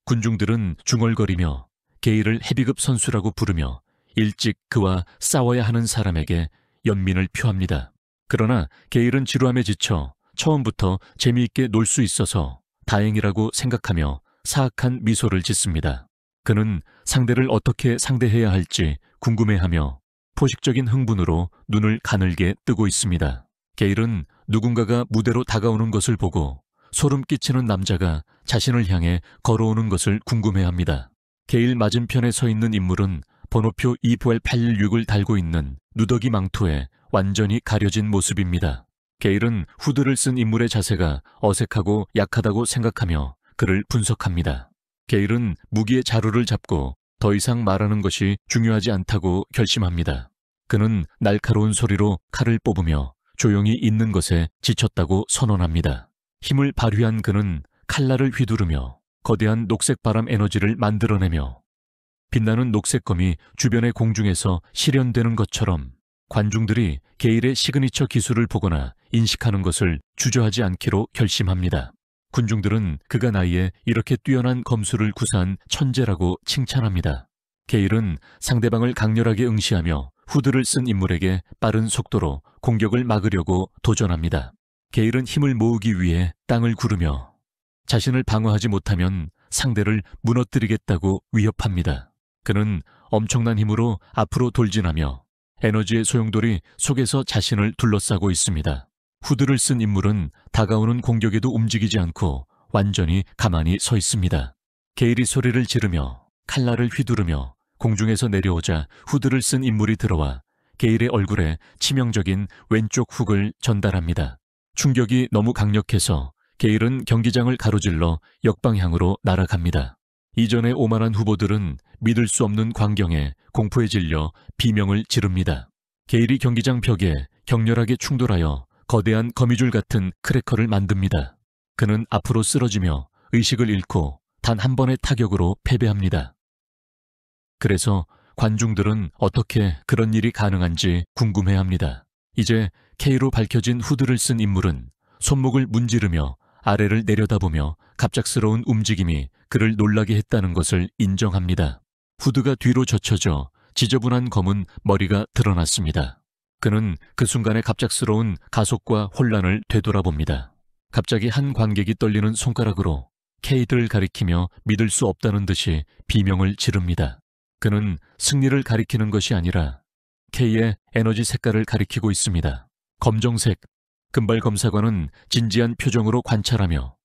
군중들은 중얼거리며 게일을 헤비급 선수라고 부르며 일찍 그와 싸워야 하는 사람에게 연민을 표합니다. 그러나 게일은 지루함에 지쳐 처음부터 재미있게 놀 수 있어서 다행이라고 생각하며 사악한 미소를 짓습니다. 그는 상대를 어떻게 상대해야 할지 궁금해하며 포식적인 흥분으로 눈을 가늘게 뜨고 있습니다. 게일은 누군가가 무대로 다가오는 것을 보고 소름 끼치는 남자가 자신을 향해 걸어오는 것을 궁금해합니다. 게일 맞은편에 서 있는 인물은 번호표 29816을 달고 있는 누더기 망토에 완전히 가려진 모습입니다. 게일은 후드를 쓴 인물의 자세가 어색하고 약하다고 생각하며 그를 분석합니다. 게일은 무기의 자루를 잡고 더 이상 말하는 것이 중요하지 않다고 결심합니다. 그는 날카로운 소리로 칼을 뽑으며 조용히 있는 것에 지쳤다고 선언합니다. 힘을 발휘한 그는 칼날을 휘두르며 거대한 녹색 바람 에너지를 만들어내며 빛나는 녹색검이 주변의 공중에서 실현되는 것처럼 관중들이 게일의 시그니처 기술을 보거나 인식하는 것을 주저하지 않기로 결심합니다. 군중들은 그가 나이에 이렇게 뛰어난 검술을 구사한 천재라고 칭찬합니다. 게일은 상대방을 강렬하게 응시하며 후드를 쓴 인물에게 빠른 속도로 공격을 막으려고 도전합니다. 게일은 힘을 모으기 위해 땅을 구르며 자신을 방어하지 못하면 상대를 무너뜨리겠다고 위협합니다. 그는 엄청난 힘으로 앞으로 돌진하며 에너지의 소용돌이 속에서 자신을 둘러싸고 있습니다. 후드를 쓴 인물은 다가오는 공격에도 움직이지 않고 완전히 가만히 서 있습니다. 게일이 소리를 지르며 칼날을 휘두르며 공중에서 내려오자 후드를 쓴 인물이 들어와 게일의 얼굴에 치명적인 왼쪽 훅을 전달합니다. 충격이 너무 강력해서 게일은 경기장을 가로질러 역방향으로 날아갑니다. 이전에 오만한 후보들은 믿을 수 없는 광경에 공포에 질려 비명을 지릅니다. 게일이 경기장 벽에 격렬하게 충돌하여 거대한 거미줄 같은 크래커를 만듭니다. 그는 앞으로 쓰러지며 의식을 잃고 단 한 번의 타격으로 패배합니다. 그래서 관중들은 어떻게 그런 일이 가능한지 궁금해합니다. 이제 K로 밝혀진 후드를 쓴 인물은 손목을 문지르며 아래를 내려다보며 갑작스러운 움직임이 그를 놀라게 했다는 것을 인정합니다. 후드가 뒤로 젖혀져 지저분한 검은 머리가 드러났습니다. 그는 그 순간의 갑작스러운 가속과 혼란을 되돌아봅니다. 갑자기 한 관객이 떨리는 손가락으로 K를 가리키며 믿을 수 없다는 듯이 비명을 지릅니다. 그는 승리를 가리키는 것이 아니라 K의 에너지 색깔을 가리키고 있습니다. 검정색. 금발 검사관은 진지한 표정으로 관찰하며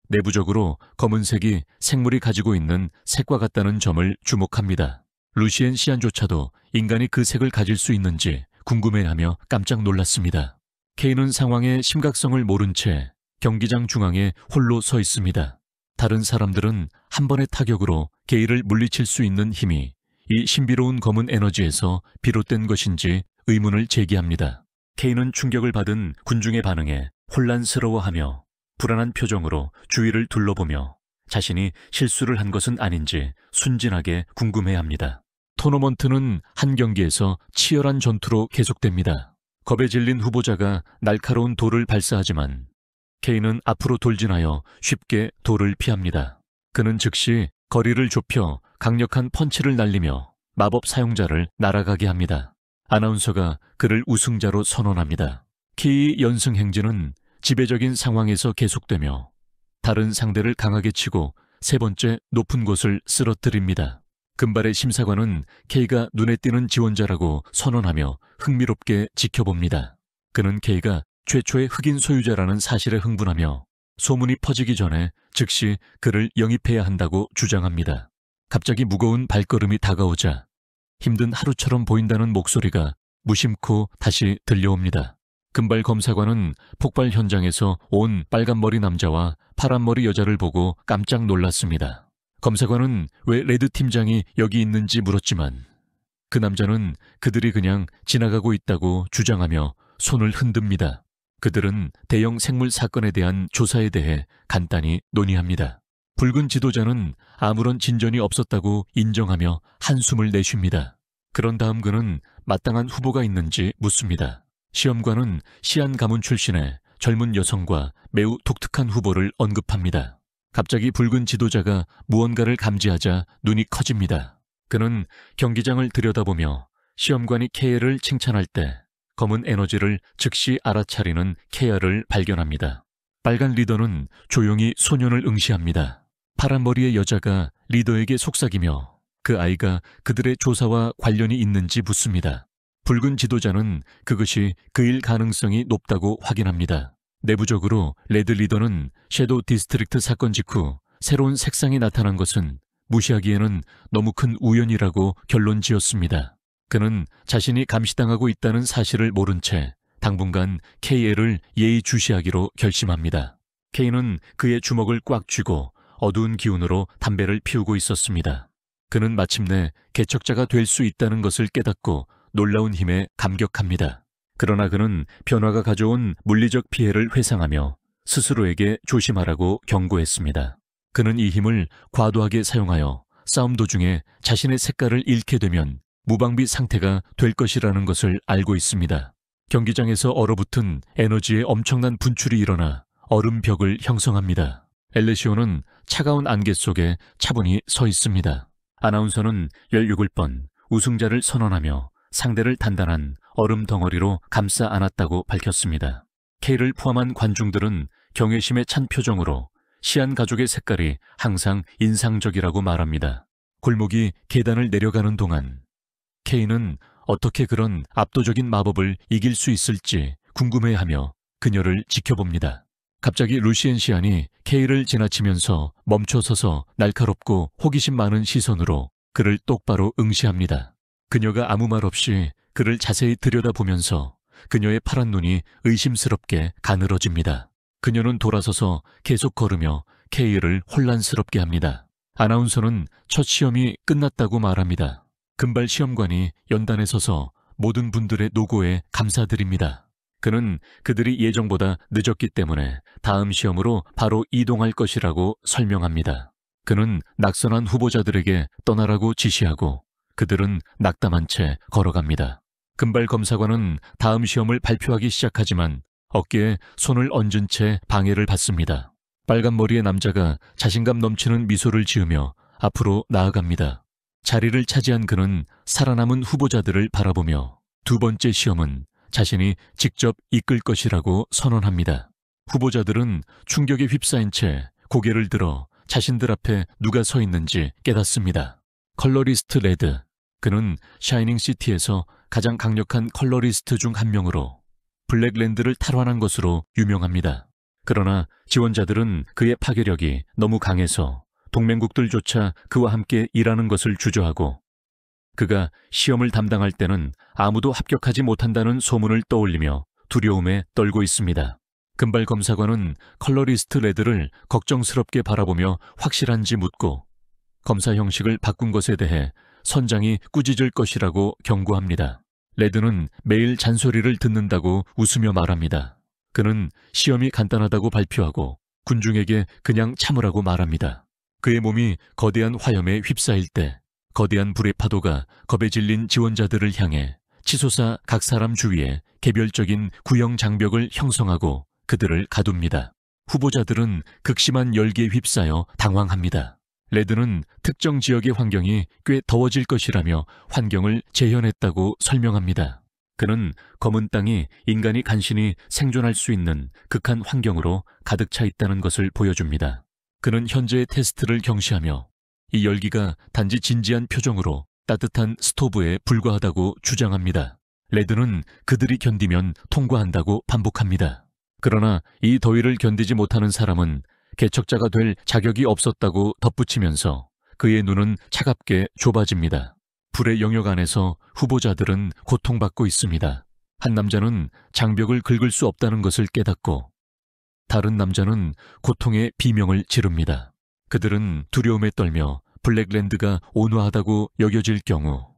내부적으로 검은색이 생물이 가지고 있는 색과 같다는 점을 주목합니다. 루시엔 시안조차도 인간이 그 색을 가질 수 있는지 궁금해하며 깜짝 놀랐습니다. K는 상황의 심각성을 모른 채 경기장 중앙에 홀로 서 있습니다. 다른 사람들은 한 번의 타격으로 K를 물리칠 수 있는 힘이 이 신비로운 검은 에너지에서 비롯된 것인지 의문을 제기합니다. K는 충격을 받은 군중의 반응에 혼란스러워하며 불안한 표정으로 주위를 둘러보며 자신이 실수를 한 것은 아닌지 순진하게 궁금해합니다. 토너먼트는 한 경기에서 치열한 전투로 계속됩니다. 겁에 질린 후보자가 날카로운 돌을 발사하지만 K는 앞으로 돌진하여 쉽게 돌을 피합니다. 그는 즉시 거리를 좁혀 강력한 펀치를 날리며 마법 사용자를 날아가게 합니다. 아나운서가 그를 우승자로 선언합니다. K의 연승 행진은 지배적인 상황에서 계속되며 다른 상대를 강하게 치고 세 번째 높은 곳을 쓰러뜨립니다. 금발의 심사관은 K가 눈에 띄는 지원자라고 선언하며 흥미롭게 지켜봅니다. 그는 K가 최초의 흑인 소유자라는 사실에 흥분하며 소문이 퍼지기 전에 즉시 그를 영입해야 한다고 주장합니다. 갑자기 무거운 발걸음이 다가오자 힘든 하루처럼 보인다는 목소리가 무심코 다시 들려옵니다. 금발 검사관은 폭발 현장에서 온 빨간머리 남자와 파란머리 여자를 보고 깜짝 놀랐습니다. 검사관은 왜 레드 팀장이 여기 있는지 물었지만 그 남자는 그들이 그냥 지나가고 있다고 주장하며 손을 흔듭니다. 그들은 대형 생물 사건에 대한 조사에 대해 간단히 논의합니다. 붉은 지도자는 아무런 진전이 없었다고 인정하며 한숨을 내쉽니다. 그런 다음 그는 마땅한 후보가 있는지 묻습니다. 시험관은 시안 가문 출신의 젊은 여성과 매우 독특한 후보를 언급합니다. 갑자기 붉은 지도자가 무언가를 감지하자 눈이 커집니다. 그는 경기장을 들여다보며 시험관이 케아를 칭찬할 때 검은 에너지를 즉시 알아차리는 케아를 발견합니다. 빨간 리더는 조용히 소년을 응시합니다. 파란 머리의 여자가 리더에게 속삭이며 그 아이가 그들의 조사와 관련이 있는지 묻습니다. 붉은 지도자는 그것이 그일 가능성이 높다고 확인합니다. 내부적으로 레드 리더는 섀도우 디스트릭트 사건 직후 새로운 색상이 나타난 것은 무시하기에는 너무 큰 우연이라고 결론 지었습니다. 그는 자신이 감시당하고 있다는 사실을 모른 채 당분간 KL을 예의주시하기로 결심합니다. K는 그의 주먹을 꽉 쥐고 어두운 기운으로 담배를 피우고 있었습니다. 그는 마침내 개척자가 될 수 있다는 것을 깨닫고 놀라운 힘에 감격합니다. 그러나 그는 변화가 가져온 물리적 피해를 회상하며 스스로에게 조심하라고 경고했습니다. 그는 이 힘을 과도하게 사용하여 싸움 도중에 자신의 색깔을 잃게 되면 무방비 상태가 될 것이라는 것을 알고 있습니다. 경기장에서 얼어붙은 에너지의 엄청난 분출이 일어나 얼음벽을 형성합니다. 엘레시오는 차가운 안개 속에 차분히 서 있습니다. 아나운서는 16번 우승자를 선언하며 상대를 단단한 얼음 덩어리로 감싸 안았다고 밝혔습니다. K를 포함한 관중들은 경외심에 찬 표정으로 시안 가족의 색깔이 항상 인상적이라고 말합니다. 골목이 계단을 내려가는 동안 K는 어떻게 그런 압도적인 마법을 이길 수 있을지 궁금해하며 그녀를 지켜봅니다. 갑자기 루시엔 시안이 K를 지나치면서 멈춰서서 날카롭고 호기심 많은 시선으로 그를 똑바로 응시합니다. 그녀가 아무 말 없이 그를 자세히 들여다보면서 그녀의 파란 눈이 의심스럽게 가늘어집니다. 그녀는 돌아서서 계속 걸으며 K를 혼란스럽게 합니다. 아나운서는 첫 시험이 끝났다고 말합니다. 금발 시험관이 연단에 서서 모든 분들의 노고에 감사드립니다. 그는 그들이 예정보다 늦었기 때문에 다음 시험으로 바로 이동할 것이라고 설명합니다. 그는 낙선한 후보자들에게 떠나라고 지시하고 그들은 낙담한 채 걸어갑니다. 금발 검사관은 다음 시험을 발표하기 시작하지만 어깨에 손을 얹은 채 방해를 받습니다. 빨간 머리의 남자가 자신감 넘치는 미소를 지으며 앞으로 나아갑니다. 자리를 차지한 그는 살아남은 후보자들을 바라보며 두 번째 시험은 자신이 직접 이끌 것이라고 선언합니다. 후보자들은 충격에 휩싸인 채 고개를 들어 자신들 앞에 누가 서 있는지 깨닫습니다. 컬러리스트 레드. 그는 샤이닝 시티에서 가장 강력한 컬러리스트 중 한 명으로 블랙랜드를 탈환한 것으로 유명합니다. 그러나 지원자들은 그의 파괴력이 너무 강해서 동맹국들조차 그와 함께 일하는 것을 주저하고 그가 시험을 담당할 때는 아무도 합격하지 못한다는 소문을 떠올리며 두려움에 떨고 있습니다. 금발 검사관은 컬러리스트 레드를 걱정스럽게 바라보며 확실한지 묻고 검사 형식을 바꾼 것에 대해 선장이 꾸짖을 것이라고 경고합니다. 레드는 매일 잔소리를 듣는다고 웃으며 말합니다. 그는 시험이 간단하다고 발표하고 군중에게 그냥 참으라고 말합니다. 그의 몸이 거대한 화염에 휩싸일 때 거대한 불의 파도가 겁에 질린 지원자들을 향해 치솟아 각 사람 주위에 개별적인 구형 장벽을 형성하고 그들을 가둡니다. 후보자들은 극심한 열기에 휩싸여 당황합니다. 레드는 특정 지역의 환경이 꽤 더워질 것이라며 환경을 재현했다고 설명합니다. 그는 검은 땅이 인간이 간신히 생존할 수 있는 극한 환경으로 가득 차 있다는 것을 보여줍니다. 그는 현재의 테스트를 경시하며 이 열기가 단지 진지한 표정으로 따뜻한 스토브에 불과하다고 주장합니다. 레드는 그들이 견디면 통과한다고 반복합니다. 그러나 이 더위를 견디지 못하는 사람은 개척자가 될 자격이 없었다고 덧붙이면서 그의 눈은 차갑게 좁아집니다. 불의 영역 안에서 후보자들은 고통받고 있습니다. 한 남자는 장벽을 긁을 수 없다는 것을 깨닫고 다른 남자는 고통의 비명을 지릅니다. 그들은 두려움에 떨며 블랙랜드가 온화하다고 여겨질 경우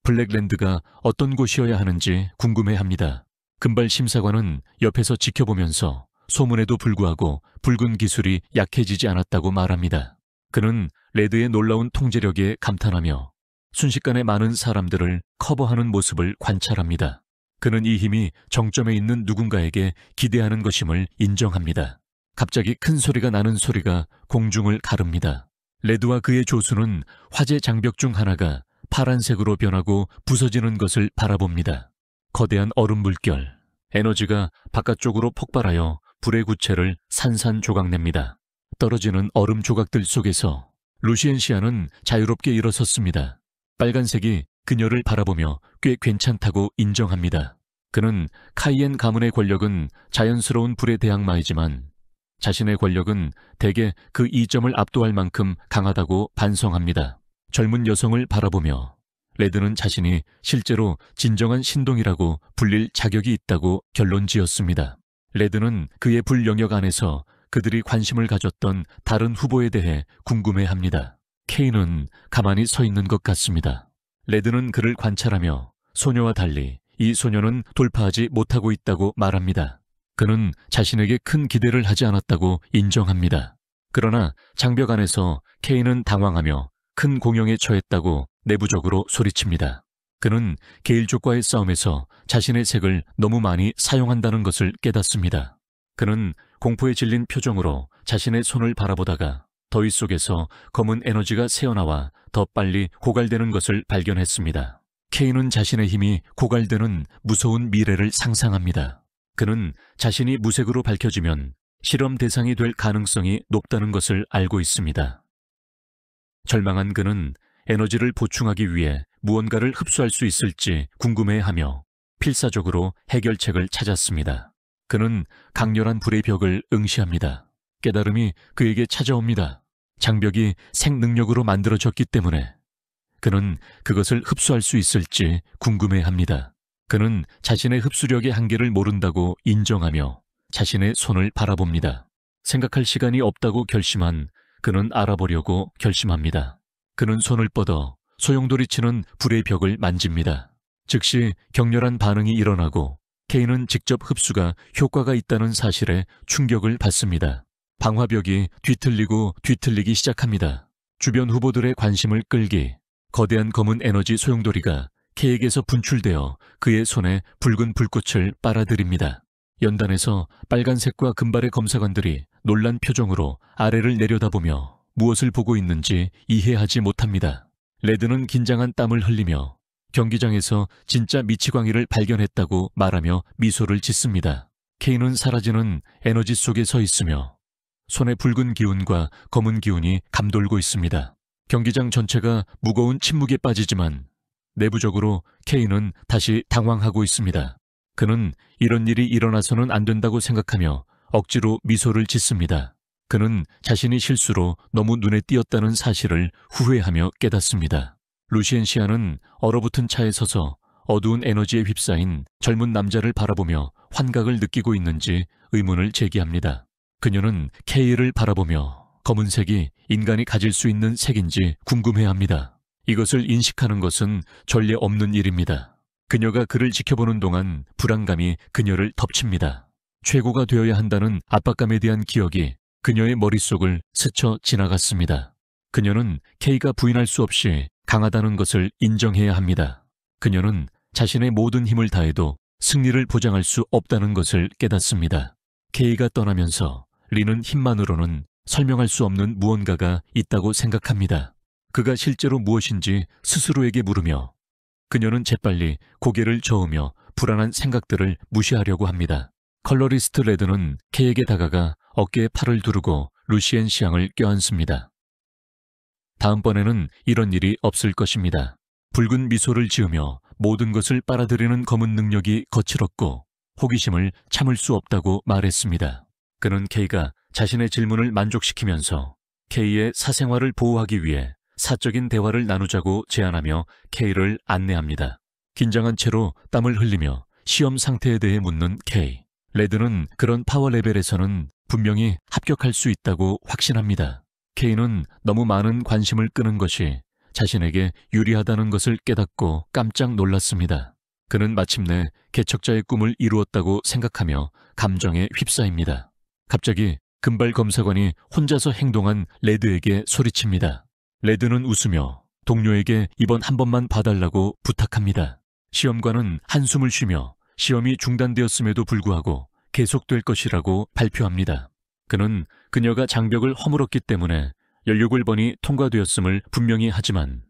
블랙랜드가 어떤 곳이어야 하는지 궁금해합니다. 금발 심사관은 옆에서 지켜보면서 소문에도 불구하고 붉은 기술이 약해지지 않았다고 말합니다. 그는 레드의 놀라운 통제력에 감탄하며 순식간에 많은 사람들을 커버하는 모습을 관찰합니다. 그는 이 힘이 정점에 있는 누군가에게 기대하는 것임을 인정합니다. 갑자기 큰 소리가 나는 소리가 공중을 가릅니다. 레드와 그의 조수는 화재 장벽 중 하나가 파란색으로 변하고 부서지는 것을 바라봅니다. 거대한 얼음 물결, 에너지가 바깥쪽으로 폭발하여 불의 구체를 산산조각냅니다. 떨어지는 얼음 조각들 속에서 루시엔 시아는 자유롭게 일어섰습니다. 빨간색이 그녀를 바라보며 꽤 괜찮다고 인정합니다. 그는 카이엔 가문의 권력은 자연스러운 불의 대항마이지만 자신의 권력은 대개 그 이점을 압도할 만큼 강하다고 반성합니다. 젊은 여성을 바라보며 레드는 자신이 실제로 진정한 신동이라고 불릴 자격이 있다고 결론지었습니다. 레드는 그의 불 영역 안에서 그들이 관심을 가졌던 다른 후보에 대해 궁금해합니다. 케이는 가만히 서 있는 것 같습니다. 레드는 그를 관찰하며 소녀와 달리 이 소녀는 돌파하지 못하고 있다고 말합니다. 그는 자신에게 큰 기대를 하지 않았다고 인정합니다. 그러나 장벽 안에서 케이는 당황하며 큰 공영에 처했다고 내부적으로 소리칩니다. 그는 게일족과의 싸움에서 자신의 색을 너무 많이 사용한다는 것을 깨닫습니다. 그는 공포에 질린 표정으로 자신의 손을 바라보다가 더위 속에서 검은 에너지가 새어나와 더 빨리 고갈되는 것을 발견했습니다. 케이는 자신의 힘이 고갈되는 무서운 미래를 상상합니다. 그는 자신이 무색으로 밝혀지면 실험 대상이 될 가능성이 높다는 것을 알고 있습니다. 절망한 그는 에너지를 보충하기 위해 무언가를 흡수할 수 있을지 궁금해하며 필사적으로 해결책을 찾았습니다. 그는 강렬한 불의 벽을 응시합니다. 깨달음이 그에게 찾아옵니다. 장벽이 생능력으로 만들어졌기 때문에 그는 그것을 흡수할 수 있을지 궁금해합니다. 그는 자신의 흡수력의 한계를 모른다고 인정하며 자신의 손을 바라봅니다. 생각할 시간이 없다고 결심한 그는 알아보려고 결심합니다. 그는 손을 뻗어 소용돌이치는 불의 벽을 만집니다. 즉시 격렬한 반응이 일어나고 케이는 직접 흡수가 효과가 있다는 사실에 충격을 받습니다. 방화벽이 뒤틀리고 뒤틀리기 시작합니다. 주변 후보들의 관심을 끌기 거대한 검은 에너지 소용돌이가 케이에게서 분출되어 그의 손에 붉은 불꽃을 빨아들입니다. 연단에서 빨간색과 금발의 검사관들이 놀란 표정으로 아래를 내려다보며 무엇을 보고 있는지 이해하지 못합니다. 레드는 긴장한 땀을 흘리며 경기장에서 진짜 미치광이를 발견했다고 말하며 미소를 짓습니다. 케이는 사라지는 에너지 속에 서 있으며 손에 붉은 기운과 검은 기운이 감돌고 있습니다. 경기장 전체가 무거운 침묵에 빠지지만 내부적으로 케이는 다시 당황하고 있습니다. 그는 이런 일이 일어나서는 안 된다고 생각하며 억지로 미소를 짓습니다. 그는 자신이 실수로 너무 눈에 띄었다는 사실을 후회하며 깨닫습니다. 루시엔시아는 얼어붙은 차에 서서 어두운 에너지에 휩싸인 젊은 남자를 바라보며 환각을 느끼고 있는지 의문을 제기합니다. 그녀는 케이를 바라보며 검은색이 인간이 가질 수 있는 색인지 궁금해합니다. 이것을 인식하는 것은 전례 없는 일입니다. 그녀가 그를 지켜보는 동안 불안감이 그녀를 덮칩니다. 최고가 되어야 한다는 압박감에 대한 기억이 그녀의 머릿속을 스쳐 지나갔습니다. 그녀는 케이가 부인할 수 없이 강하다는 것을 인정해야 합니다. 그녀는 자신의 모든 힘을 다해도 승리를 보장할 수 없다는 것을 깨닫습니다. 케이가 떠나면서 리는 힘만으로는 설명할 수 없는 무언가가 있다고 생각합니다. 그가 실제로 무엇인지 스스로에게 물으며 그녀는 재빨리 고개를 저으며 불안한 생각들을 무시하려고 합니다. 컬러리스트 레드는 케이에게 다가가 어깨에 팔을 두르고 루시엔 시앙을 껴안습니다. 다음번에는 이런 일이 없을 것입니다. 붉은 미소를 지으며 모든 것을 빨아들이는 검은 능력이 거칠었고 호기심을 참을 수 없다고 말했습니다. 그는 케이가 자신의 질문을 만족시키면서 케이의 사생활을 보호하기 위해 사적인 대화를 나누자고 제안하며 케이를 안내합니다. 긴장한 채로 땀을 흘리며 시험 상태에 대해 묻는 케이. 레드는 그런 파워 레벨에서는 분명히 합격할 수 있다고 확신합니다. 케이는 너무 많은 관심을 끄는 것이 자신에게 유리하다는 것을 깨닫고 깜짝 놀랐습니다. 그는 마침내 개척자의 꿈을 이루었다고 생각하며 감정에 휩싸입니다. 갑자기 금발 검사관이 혼자서 행동한 레드에게 소리칩니다. 레드는 웃으며 동료에게 이번 한 번만 봐달라고 부탁합니다. 시험관은 한숨을 쉬며 시험이 중단되었음에도 불구하고 계속될 것이라고 발표합니다. 그는 그녀가 장벽을 허물었기 때문에 16번이 통과되었음을 분명히 하지만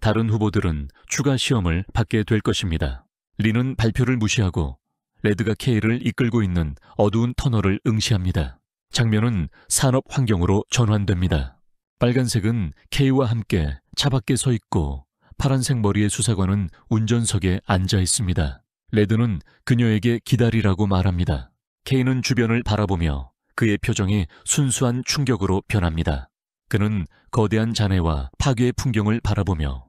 다른 후보들은 추가 시험을 받게 될 것입니다. 리는 발표를 무시하고 레드가 케이를 이끌고 있는 어두운 터널을 응시합니다. 장면은 산업 환경으로 전환됩니다. 빨간색은 케이와 함께 차 밖에 서 있고 파란색 머리의 수사관은 운전석에 앉아 있습니다. 레드는 그녀에게 기다리라고 말합니다. K는 주변을 바라보며 그의 표정이 순수한 충격으로 변합니다. 그는 거대한 잔해와 파괴의 풍경을 바라보며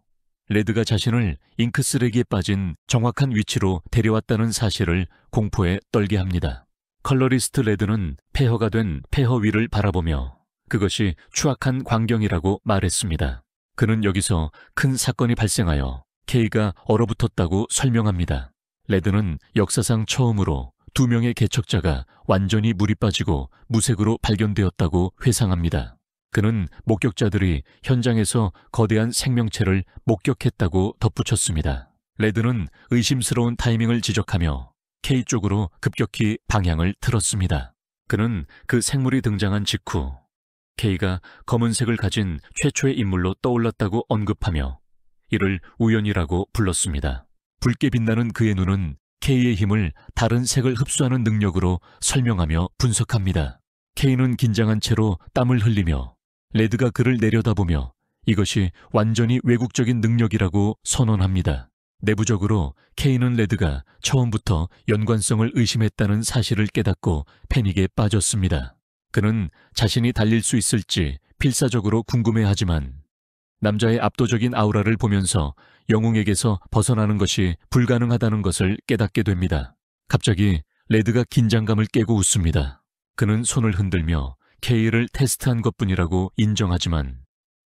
레드가 자신을 잉크 쓰레기에 빠진 정확한 위치로 데려왔다는 사실을 공포에 떨게 합니다. 컬러리스트 레드는 폐허가 된 폐허 위를 바라보며 그것이 추악한 광경이라고 말했습니다. 그는 여기서 큰 사건이 발생하여 K가 얼어붙었다고 설명합니다. 레드는 역사상 처음으로 2명의 개척자가 완전히 물이 빠지고 무색으로 발견되었다고 회상합니다. 그는 목격자들이 현장에서 거대한 생명체를 목격했다고 덧붙였습니다. 레드는 의심스러운 타이밍을 지적하며 K 쪽으로 급격히 방향을 틀었습니다. 그는 그 생물이 등장한 직후 K가 검은색을 가진 최초의 인물로 떠올랐다고 언급하며 이를 우연이라고 불렀습니다. 붉게 빛나는 그의 눈은 K의 힘을 다른 색을 흡수하는 능력으로 설명하며 분석합니다. K는 긴장한 채로 땀을 흘리며 레드가 그를 내려다보며 이것이 완전히 외국적인 능력이라고 선언합니다. 내부적으로 K는 레드가 처음부터 연관성을 의심했다는 사실을 깨닫고 패닉에 빠졌습니다. 그는 자신이 달릴 수 있을지 필사적으로 궁금해하지만 남자의 압도적인 아우라를 보면서 영웅에게서 벗어나는 것이 불가능하다는 것을 깨닫게 됩니다. 갑자기 레드가 긴장감을 깨고 웃습니다. 그는 손을 흔들며 K를 테스트한 것뿐이라고 인정하지만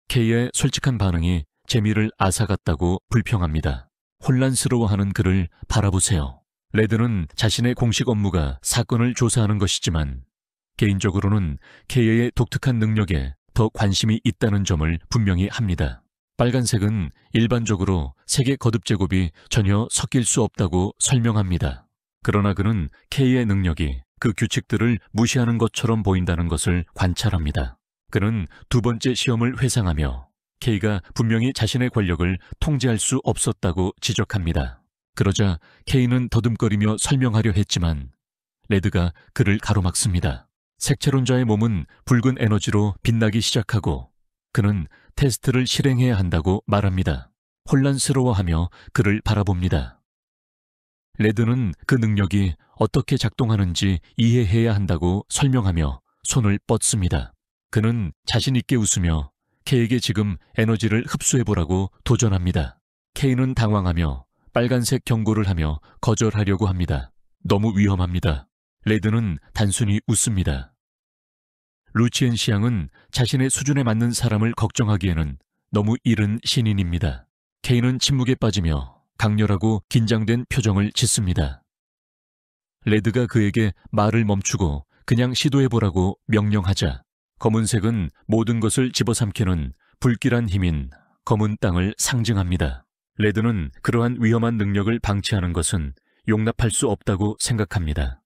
K의 솔직한 반응이 재미를 앗아갔다고 불평합니다. 혼란스러워하는 그를 바라보세요. 레드는 자신의 공식 업무가 사건을 조사하는 것이지만 개인적으로는 K의 독특한 능력에 더 관심이 있다는 점을 분명히 합니다. 빨간색은 일반적으로 색의 거듭 제곱이 전혀 섞일 수 없다고 설명합니다. 그러나 그는 K의 능력이 그 규칙들을 무시하는 것처럼 보인다는 것을 관찰합니다. 그는 2번째 시험을 회상하며 K가 분명히 자신의 권력을 통제할 수 없었다고 지적합니다. 그러자 K는 더듬거리며 설명하려 했지만 레드가 그를 가로막습니다. 색채론자의 몸은 붉은 에너지로 빛나기 시작하고 그는 테스트를 실행해야 한다고 말합니다. 혼란스러워하며 그를 바라봅니다. 레드는 그 능력이 어떻게 작동하는지 이해해야 한다고 설명하며 손을 뻗습니다. 그는 자신 있게 웃으며 K에게 지금 에너지를 흡수해보라고 도전합니다. K는 당황하며 빨간색 경고를 하며 거절하려고 합니다. 너무 위험합니다. 레드는 단순히 웃습니다. 루치엔 시앙은 자신의 수준에 맞는 사람을 걱정하기에는 너무 이른 신인입니다. K는 침묵에 빠지며 강렬하고 긴장된 표정을 짓습니다. 레드가 그에게 말을 멈추고 그냥 시도해보라고 명령하자 검은색은 모든 것을 집어삼키는 불길한 힘인 검은 땅을 상징합니다. 레드는 그러한 위험한 능력을 방치하는 것은 용납할 수 없다고 생각합니다.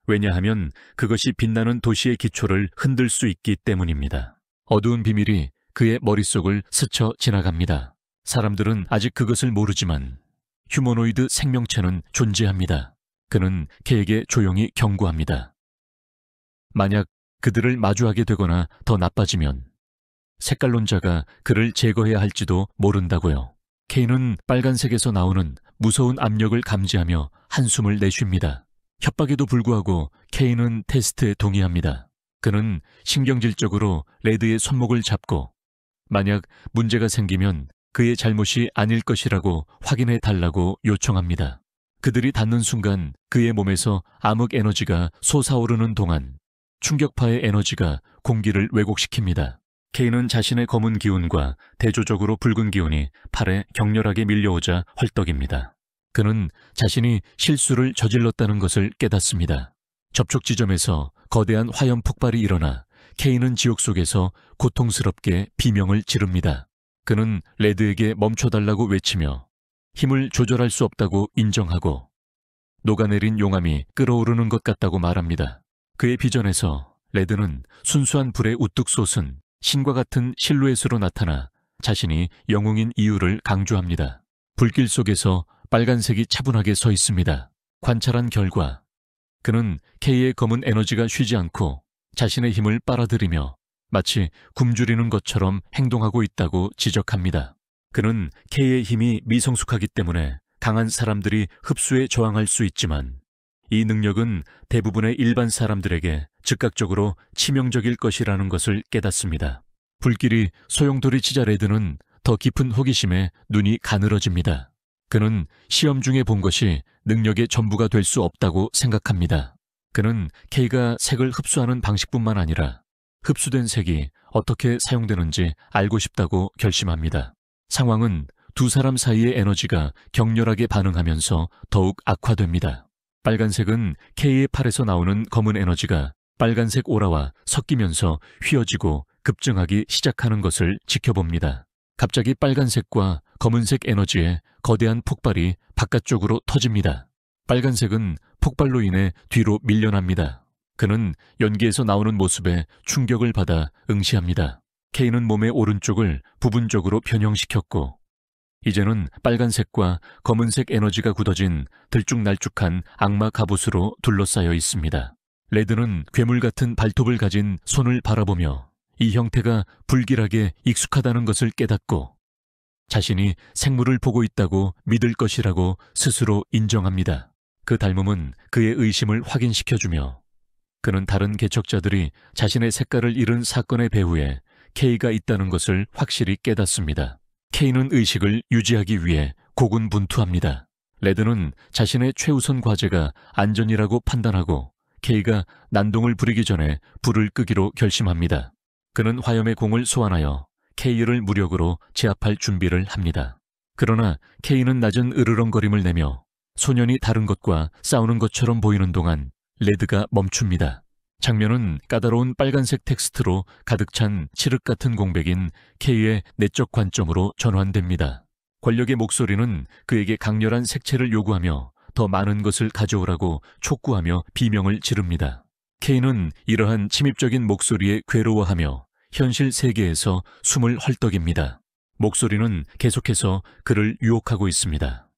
왜냐하면 그것이 빛나는 도시의 기초를 흔들 수 있기 때문입니다. 어두운 비밀이 그의 머릿속을 스쳐 지나갑니다. 사람들은 아직 그것을 모르지만 휴머노이드 생명체는 존재합니다. 그는 K에게 조용히 경고합니다. 만약 그들을 마주하게 되거나 더 나빠지면 색깔론자가 그를 제거해야 할지도 모른다고요. K는 빨간색에서 나오는 무서운 압력을 감지하며 한숨을 내쉽니다. 협박에도 불구하고 K는 테스트에 동의합니다. 그는 신경질적으로 레드의 손목을 잡고 만약 문제가 생기면 그의 잘못이 아닐 것이라고 확인해 달라고 요청합니다. 그들이 닿는 순간 그의 몸에서 암흑 에너지가 솟아오르는 동안 충격파의 에너지가 공기를 왜곡시킵니다. K는 자신의 검은 기운과 대조적으로 붉은 기운이 팔에 격렬하게 밀려오자 헐떡입니다. 그는 자신이 실수를 저질렀다는 것을 깨닫습니다. 접촉 지점에서 거대한 화염 폭발이 일어나 K는 지옥 속에서 고통스럽게 비명을 지릅니다. 그는 레드에게 멈춰달라고 외치며 힘을 조절할 수 없다고 인정하고 녹아내린 용암이 끓어오르는 것 같다고 말합니다. 그의 비전에서 레드는 순수한 불에 우뚝 솟은 신과 같은 실루엣으로 나타나 자신이 영웅인 이유를 강조합니다. 불길 속에서 빨간색이 차분하게 서 있습니다. 관찰한 결과 그는 K의 검은 에너지가 쉬지 않고 자신의 힘을 빨아들이며 마치 굶주리는 것처럼 행동하고 있다고 지적합니다. 그는 K의 힘이 미성숙하기 때문에 강한 사람들이 흡수에 저항할 수 있지만 이 능력은 대부분의 일반 사람들에게 즉각적으로 치명적일 것이라는 것을 깨닫습니다. 불길이 소용돌이치자 레드는 더 깊은 호기심에 눈이 가늘어집니다. 그는 시험 중에 본 것이 능력의 전부가 될 수 없다고 생각합니다. 그는 K가 색을 흡수하는 방식뿐만 아니라 흡수된 색이 어떻게 사용되는지 알고 싶다고 결심합니다. 상황은 두 사람 사이의 에너지가 격렬하게 반응하면서 더욱 악화됩니다. 빨간색은 K의 팔에서 나오는 검은 에너지가 빨간색 오라와 섞이면서 휘어지고 급증하기 시작하는 것을 지켜봅니다. 갑자기 빨간색과 검은색 에너지의 거대한 폭발이 바깥쪽으로 터집니다. 빨간색은 폭발로 인해 뒤로 밀려납니다. 그는 연기에서 나오는 모습에 충격을 받아 응시합니다. K는 몸의 오른쪽을 부분적으로 변형시켰고 이제는 빨간색과 검은색 에너지가 굳어진 들쭉날쭉한 악마 갑옷으로 둘러싸여 있습니다. 레드는 괴물 같은 발톱을 가진 손을 바라보며 이 형태가 불길하게 익숙하다는 것을 깨닫고 자신이 생물을 보고 있다고 믿을 것이라고 스스로 인정합니다. 그 닮음은 그의 의심을 확인시켜주며 그는 다른 개척자들이 자신의 색깔을 잃은 사건의 배후에 K가 있다는 것을 확실히 깨닫습니다. K는 의식을 유지하기 위해 고군분투합니다. 레드는 자신의 최우선 과제가 안전이라고 판단하고 K가 난동을 부리기 전에 불을 끄기로 결심합니다. 그는 화염의 공을 소환하여 K를 무력으로 제압할 준비를 합니다. 그러나 K는 낮은 으르렁거림을 내며 소년이 다른 것과 싸우는 것처럼 보이는 동안 레드가 멈춥니다. 장면은 까다로운 빨간색 텍스트로 가득 찬 칠흑 같은 공백인 K의 내적 관점으로 전환됩니다. 권력의 목소리는 그에게 강렬한 색채를 요구하며 더 많은 것을 가져오라고 촉구하며 비명을 지릅니다. K는 이러한 침입적인 목소리에 괴로워하며 현실 세계에서 숨을 헐떡입니다. 목소리는 계속해서 그를 유혹하고 있습니다.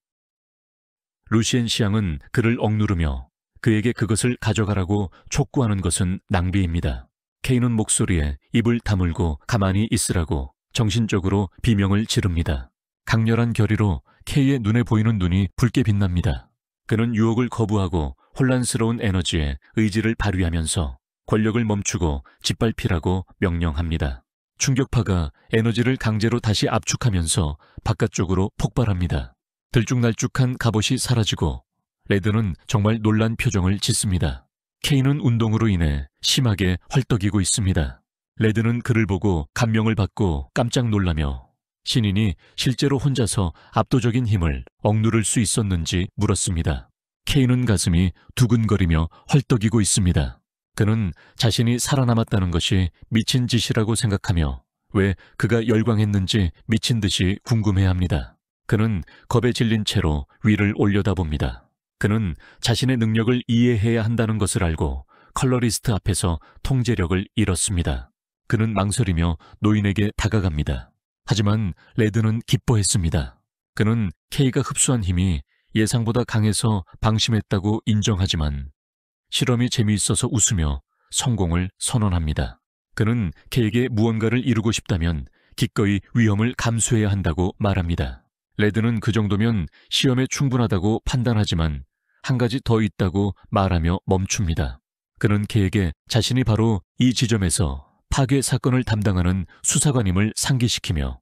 루시엔 시앙은 그를 억누르며 그에게 그것을 가져가라고 촉구하는 것은 낭비입니다. K는 목소리에 입을 다물고 가만히 있으라고 정신적으로 비명을 지릅니다. 강렬한 결의로 K의 눈에 보이는 눈이 붉게 빛납니다. 그는 유혹을 거부하고 혼란스러운 에너지에 의지를 발휘하면서 권력을 멈추고 짓밟히라고 명령합니다. 충격파가 에너지를 강제로 다시 압축하면서 바깥쪽으로 폭발합니다. 들쭉날쭉한 갑옷이 사라지고 레드는 정말 놀란 표정을 짓습니다. K는 운동으로 인해 심하게 헐떡이고 있습니다. 레드는 그를 보고 감명을 받고 깜짝 놀라며 신인이 실제로 혼자서 압도적인 힘을 억누를 수 있었는지 물었습니다. K는 가슴이 두근거리며 헐떡이고 있습니다. 그는 자신이 살아남았다는 것이 미친 짓이라고 생각하며 왜 그가 열광했는지 미친 듯이 궁금해합니다. 그는 겁에 질린 채로 위를 올려다봅니다. 그는 자신의 능력을 이해해야 한다는 것을 알고 컬러리스트 앞에서 통제력을 잃었습니다. 그는 망설이며 노인에게 다가갑니다. 하지만 레드는 기뻐했습니다. 그는 K가 흡수한 힘이 예상보다 강해서 방심했다고 인정하지만 실험이 재미있어서 웃으며 성공을 선언합니다. 그는 K에게 무언가를 이루고 싶다면 기꺼이 위험을 감수해야 한다고 말합니다. 레드는 그 정도면 시험에 충분하다고 판단하지만 한 가지 더 있다고 말하며 멈춥니다. 그는 K에게 자신이 바로 이 지점에서 파괴 사건을 담당하는 수사관임을 상기시키며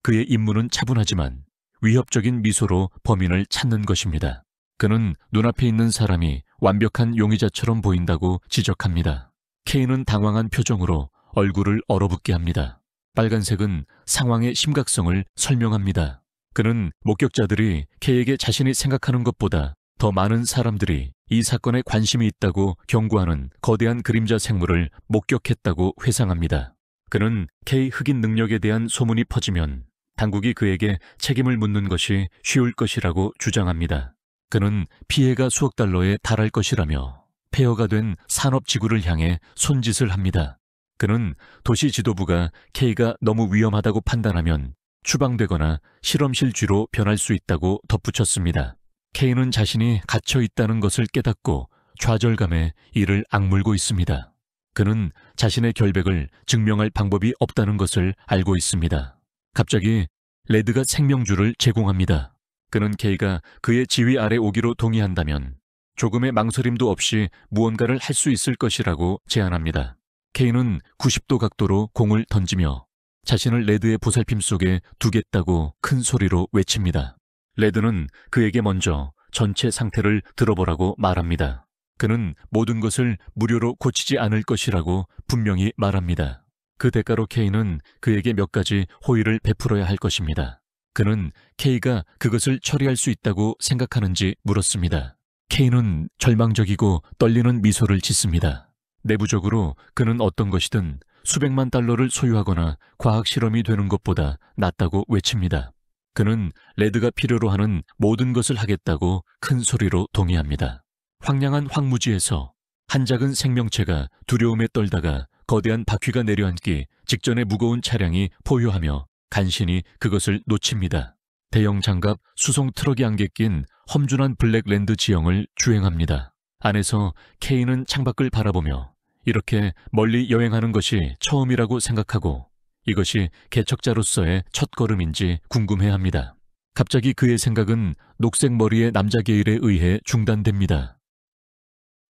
그의 임무는 차분하지만 위협적인 미소로 범인을 찾는 것입니다. 그는 눈앞에 있는 사람이 완벽한 용의자처럼 보인다고 지적합니다. K는 당황한 표정으로 얼굴을 얼어붙게 합니다. 빨간색은 상황의 심각성을 설명합니다. 그는 목격자들이 K에게 자신이 생각하는 것보다 더 많은 사람들이 이 사건에 관심이 있다고 경고하는 거대한 그림자 생물을 목격했다고 회상합니다. 그는 K 흑인 능력에 대한 소문이 퍼지면 당국이 그에게 책임을 묻는 것이 쉬울 것이라고 주장합니다. 그는 피해가 수억 달러에 달할 것이라며 폐허가 된 산업지구를 향해 손짓을 합니다. 그는 도시 지도부가 K가 너무 위험하다고 판단하면 추방되거나 실험실 쥐로 변할 수 있다고 덧붙였습니다. K는 자신이 갇혀 있다는 것을 깨닫고 좌절감에 이를 악물고 있습니다. 그는 자신의 결백을 증명할 방법이 없다는 것을 알고 있습니다. 갑자기 레드가 생명줄을 제공합니다. 그는 K가 그의 지휘 아래 오기로 동의한다면 조금의 망설임도 없이 무언가를 할 수 있을 것이라고 제안합니다. K는 90도 각도로 공을 던지며 자신을 레드의 보살핌 속에 두겠다고 큰 소리로 외칩니다. 레드는 그에게 먼저 전체 상태를 들어보라고 말합니다. 그는 모든 것을 무료로 고치지 않을 것이라고 분명히 말합니다. 그 대가로 K는 그에게 몇 가지 호의를 베풀어야 할 것입니다. 그는 K가 그것을 처리할 수 있다고 생각하는지 물었습니다. K는 절망적이고 떨리는 미소를 짓습니다. 내부적으로 그는 어떤 것이든 수백만 달러를 소유하거나 과학 실험이 되는 것보다 낫다고 외칩니다. 그는 레드가 필요로 하는 모든 것을 하겠다고 큰 소리로 동의합니다. 황량한 황무지에서 한 작은 생명체가 두려움에 떨다가 거대한 바퀴가 내려앉기 직전에 무거운 차량이 포효하며 간신히 그것을 놓칩니다. 대형 장갑 수송 트럭이 안개 낀 험준한 블랙랜드 지형을 주행합니다. 안에서 K는 창밖을 바라보며 이렇게 멀리 여행하는 것이 처음이라고 생각하고 이것이 개척자로서의 첫걸음인지 궁금해합니다. 갑자기 그의 생각은 녹색 머리의 남자 게일에 의해 중단됩니다.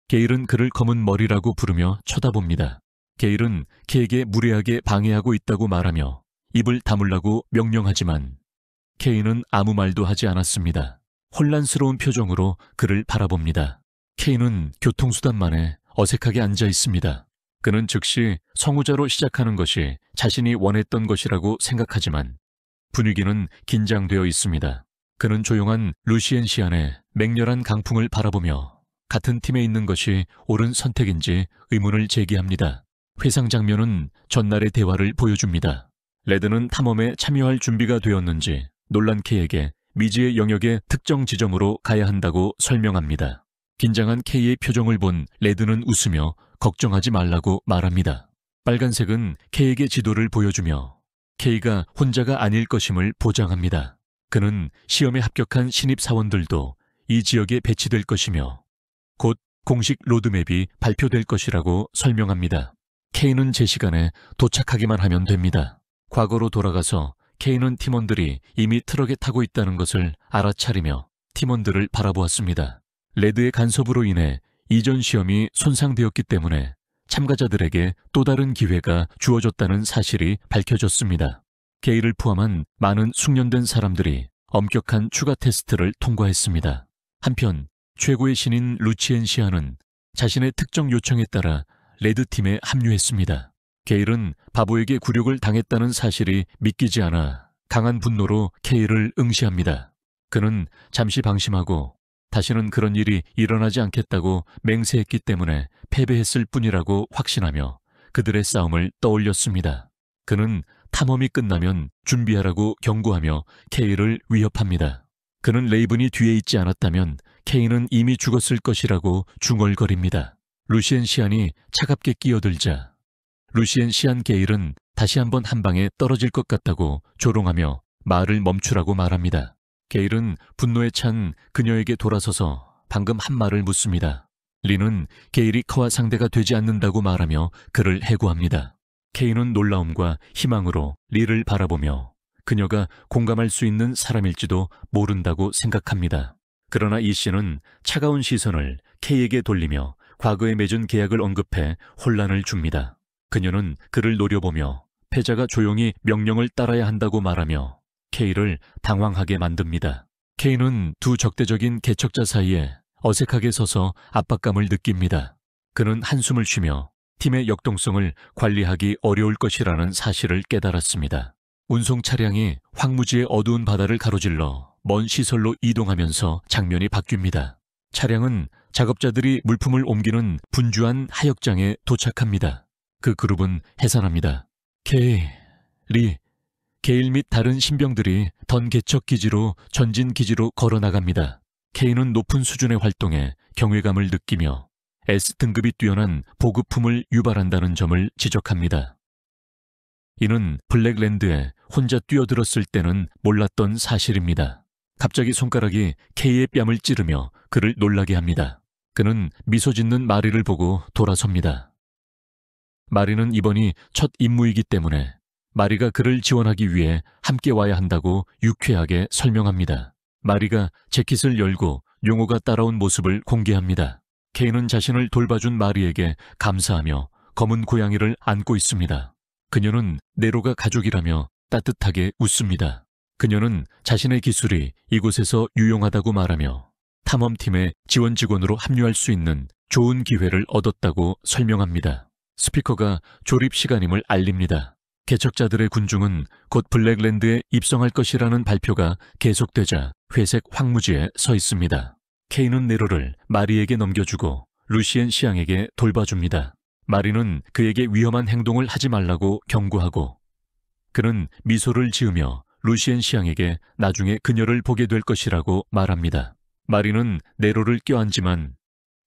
게일은 그를 검은 머리라고 부르며 쳐다봅니다. 게일은 K에게 무례하게 방해하고 있다고 말하며 입을 다물라고 명령하지만 K는 아무 말도 하지 않았습니다. 혼란스러운 표정으로 그를 바라봅니다. K는 교통수단만에 어색하게 앉아 있습니다. 그는 즉시 성우자로 시작하는 것이 자신이 원했던 것이라고 생각하지만 분위기는 긴장되어 있습니다. 그는 조용한 루시엔 시안의 맹렬한 강풍을 바라보며 같은 팀에 있는 것이 옳은 선택인지 의문을 제기합니다. 회상 장면은 전날의 대화를 보여줍니다. 레드는 탐험에 참여할 준비가 되었는지 놀란 K에게 미지의 영역의 특정 지점으로 가야 한다고 설명합니다. 긴장한 K의 표정을 본 레드는 웃으며 걱정하지 말라고 말합니다. 빨간색은 K에게 지도를 보여주며 K가 혼자가 아닐 것임을 보장합니다. 그는 시험에 합격한 신입사원들도 이 지역에 배치될 것이며 곧 공식 로드맵이 발표될 것이라고 설명합니다. K는 제 시간에 도착하기만 하면 됩니다. 과거로 돌아가서 K는 팀원들이 이미 트럭에 타고 있다는 것을 알아차리며 팀원들을 바라보았습니다. 레드의 간섭으로 인해 이전 시험이 손상되었기 때문에 참가자들에게 또 다른 기회가 주어졌다는 사실이 밝혀졌습니다. 게이를 포함한 많은 숙련된 사람들이 엄격한 추가 테스트를 통과했습니다. 한편 최고의 신인 루치엔 시아는 자신의 특정 요청에 따라 레드팀에 합류했습니다. 게일은 바보에게 굴욕을 당했다는 사실이 믿기지 않아 강한 분노로 케이를 응시합니다. 그는 잠시 방심하고 다시는 그런 일이 일어나지 않겠다고 맹세했기 때문에 패배했을 뿐이라고 확신하며 그들의 싸움을 떠올렸습니다. 그는 탐험이 끝나면 준비하라고 경고하며 케이를 위협합니다. 그는 레이븐이 뒤에 있지 않았다면 케이는 이미 죽었을 것이라고 중얼거립니다. 루시엔 시안이 차갑게 끼어들자 루시엔 시안 게일은 다시 한번 한 방에 떨어질 것 같다고 조롱하며 말을 멈추라고 말합니다. 게일은 분노에 찬 그녀에게 돌아서서 방금 한 말을 묻습니다. 리는 게일이 커와 상대가 되지 않는다고 말하며 그를 해고합니다. 케이는 놀라움과 희망으로 리를 바라보며 그녀가 공감할 수 있는 사람일지도 모른다고 생각합니다. 그러나 이 씨는 차가운 시선을 케이에게 돌리며 과거에 맺은 계약을 언급해 혼란을 줍니다. 그녀는 그를 노려보며 패자가 조용히 명령을 따라야 한다고 말하며 케이를 당황하게 만듭니다. 케이는 두 적대적인 개척자 사이에 어색하게 서서 압박감을 느낍니다. 그는 한숨을 쉬며 팀의 역동성을 관리하기 어려울 것이라는 사실을 깨달았습니다. 운송 차량이 황무지의 어두운 바다를 가로질러 먼 시설로 이동하면서 장면이 바뀝니다. 차량은 작업자들이 물품을 옮기는 분주한 하역장에 도착합니다. 그 그룹은 해산합니다. 케이, 리, 게일 및 다른 신병들이 던 개척 기지로 전진 기지로 걸어 나갑니다. 케이는 높은 수준의 활동에 경외감을 느끼며 S등급이 뛰어난 보급품을 유발한다는 점을 지적합니다. 이는 블랙랜드에 혼자 뛰어들었을 때는 몰랐던 사실입니다. 갑자기 손가락이 케이의 뺨을 찌르며 그를 놀라게 합니다. 그는 미소 짓는 마리를 보고 돌아섭니다. 마리는 이번이 첫 임무이기 때문에 마리가 그를 지원하기 위해 함께 와야 한다고 유쾌하게 설명합니다. 마리가 재킷을 열고 용호가 따라온 모습을 공개합니다. 케이는 자신을 돌봐준 마리에게 감사하며 검은 고양이를 안고 있습니다. 그녀는 네로가 가족이라며 따뜻하게 웃습니다. 그녀는 자신의 기술이 이곳에서 유용하다고 말하며 탐험팀의 지원 직원으로 합류할 수 있는 좋은 기회를 얻었다고 설명합니다. 스피커가 조립 시간임을 알립니다. 개척자들의 군중은 곧 블랙랜드에 입성할 것이라는 발표가 계속되자 회색 황무지에 서 있습니다. 케이는 네로를 마리에게 넘겨주고 루시엔 시앙에게 돌봐줍니다. 마리는 그에게 위험한 행동을 하지 말라고 경고하고 그는 미소를 지으며 루시엔 시앙에게 나중에 그녀를 보게 될 것이라고 말합니다. 마리는 네로를 껴안지만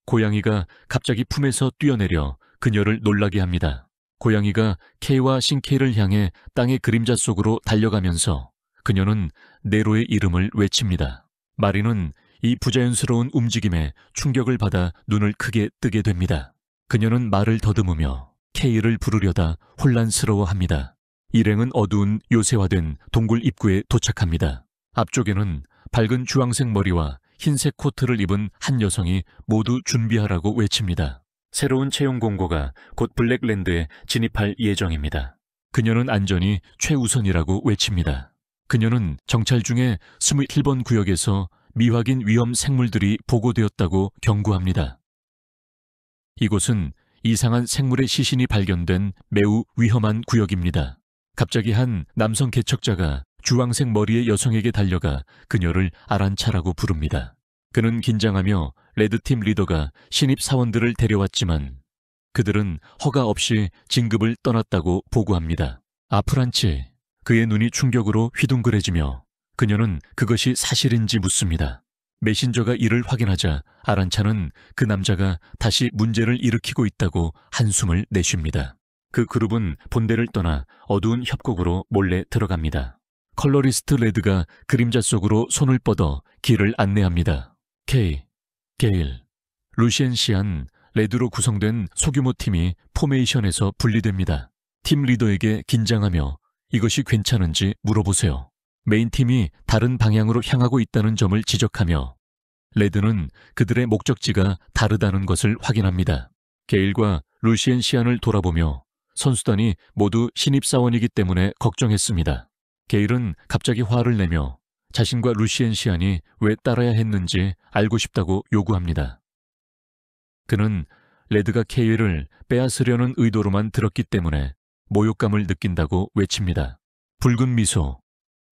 고양이가 갑자기 품에서 뛰어내려 그녀를 놀라게 합니다. 고양이가 케이와 신케이를 향해 땅의 그림자 속으로 달려가면서 그녀는 네로의 이름을 외칩니다. 마리는 이 부자연스러운 움직임에 충격을 받아 눈을 크게 뜨게 됩니다. 그녀는 말을 더듬으며 케이를 부르려다 혼란스러워합니다. 일행은 어두운 요새화된 동굴 입구에 도착합니다. 앞쪽에는 밝은 주황색 머리와 흰색 코트를 입은 한 여성이 모두 준비하라고 외칩니다. 새로운 채용 공고가 곧 블랙랜드에 진입할 예정입니다. 그녀는 안전이 최우선이라고 외칩니다. 그녀는 정찰 중에 27번 구역에서 미확인 위험 생물들이 보고되었다고 경고합니다. 이곳은 이상한 생물의 시신이 발견된 매우 위험한 구역입니다. 갑자기 한 남성 개척자가 주황색 머리의 여성에게 달려가 그녀를 아란차라고 부릅니다. 그는 긴장하며 레드팀 리더가 신입 사원들을 데려왔지만 그들은 허가 없이 진급을 떠났다고 보고합니다. 아프란치, 그의 눈이 충격으로 휘둥그레지며 그녀는 그것이 사실인지 묻습니다. 메신저가 이를 확인하자 아란차는 그 남자가 다시 문제를 일으키고 있다고 한숨을 내쉽니다. 그 그룹은 본대를 떠나 어두운 협곡으로 몰래 들어갑니다. 컬러리스트 레드가 그림자 속으로 손을 뻗어 길을 안내합니다. 케이, 게일, 루시엔 시안, 레드로 구성된 소규모 팀이 포메이션에서 분리됩니다. 팀 리더에게 긴장하며 이것이 괜찮은지 물어보세요. 메인 팀이 다른 방향으로 향하고 있다는 점을 지적하며 레드는 그들의 목적지가 다르다는 것을 확인합니다. 게일과 루시엔 시안을 돌아보며 선수단이 모두 신입사원이기 때문에 걱정했습니다. 게일은 갑자기 화를 내며 자신과 루시엔 시안이 왜 따라야 했는지 알고 싶다고 요구합니다. 그는 레드가 케이를 빼앗으려는 의도로만 들었기 때문에 모욕감을 느낀다고 외칩니다. 붉은 미소,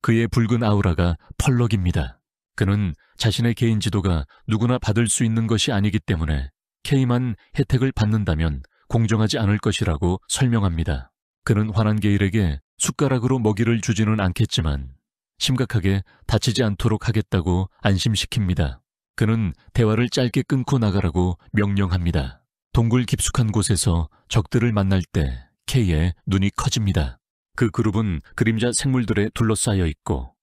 그의 붉은 아우라가 펄럭입니다. 그는 자신의 개인 지도가 누구나 받을 수 있는 것이 아니기 때문에 케이만 혜택을 받는다면 공정하지 않을 것이라고 설명합니다. 그는 화난 게일에게 숟가락으로 먹이를 주지는 않겠지만 심각하게 다치지 않도록 하겠다고 안심시킵니다. 그는 대화를 짧게 끊고 나가라고 명령합니다. 동굴 깊숙한 곳에서 적들을 만날 때 케이의 눈이 커집니다. 그 그룹은 그림자 생물들에 둘러싸여 있고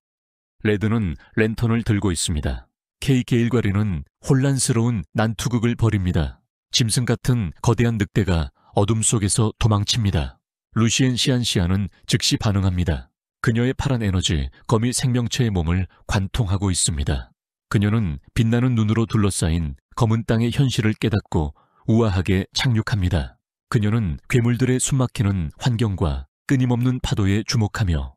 레드는 랜턴을 들고 있습니다. 케이 게일과리는 혼란스러운 난투극을 벌입니다. 짐승 같은 거대한 늑대가 어둠 속에서 도망칩니다. 루시엔 시안시아는 즉시 반응합니다. 그녀의 파란 에너지, 거미 생명체의 몸을 관통하고 있습니다. 그녀는 빛나는 눈으로 둘러싸인 검은 땅의 현실을 깨닫고 우아하게 착륙합니다. 그녀는 괴물들의 숨막히는 환경과 끊임없는 파도에 주목하며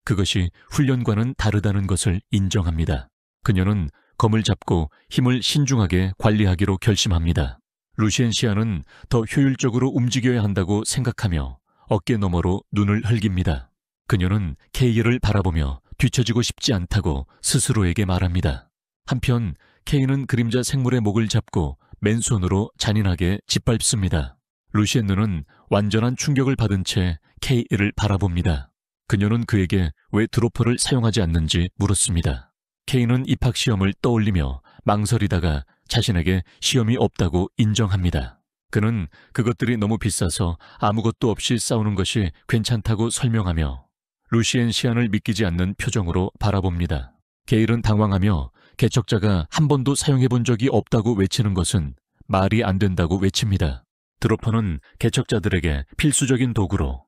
그것이 훈련과는 다르다는 것을 인정합니다. 그녀는 검을 잡고 힘을 신중하게 관리하기로 결심합니다. 루시엔 시아는 더 효율적으로 움직여야 한다고 생각하며 어깨 너머로 눈을 흘깁니다. 그녀는 케이를 바라보며 뒤처지고 싶지 않다고 스스로에게 말합니다. 한편 케이는 그림자 생물의 목을 잡고 맨손으로 잔인하게 짓밟습니다. 루시엔 눈은 완전한 충격을 받은 채 케이를 바라봅니다. 그녀는 그에게 왜 드로퍼를 사용하지 않는지 물었습니다. 케이는 입학시험을 떠올리며 망설이다가 자신에게 시험이 없다고 인정합니다. 그는 그것들이 너무 비싸서 아무것도 없이 싸우는 것이 괜찮다고 설명하며 루시엔 시안을 믿기지 않는 표정으로 바라봅니다. 게일은 당황하며 개척자가 한 번도 사용해본 적이 없다고 외치는 것은 말이 안 된다고 외칩니다. 드로퍼는 개척자들에게 필수적인 도구로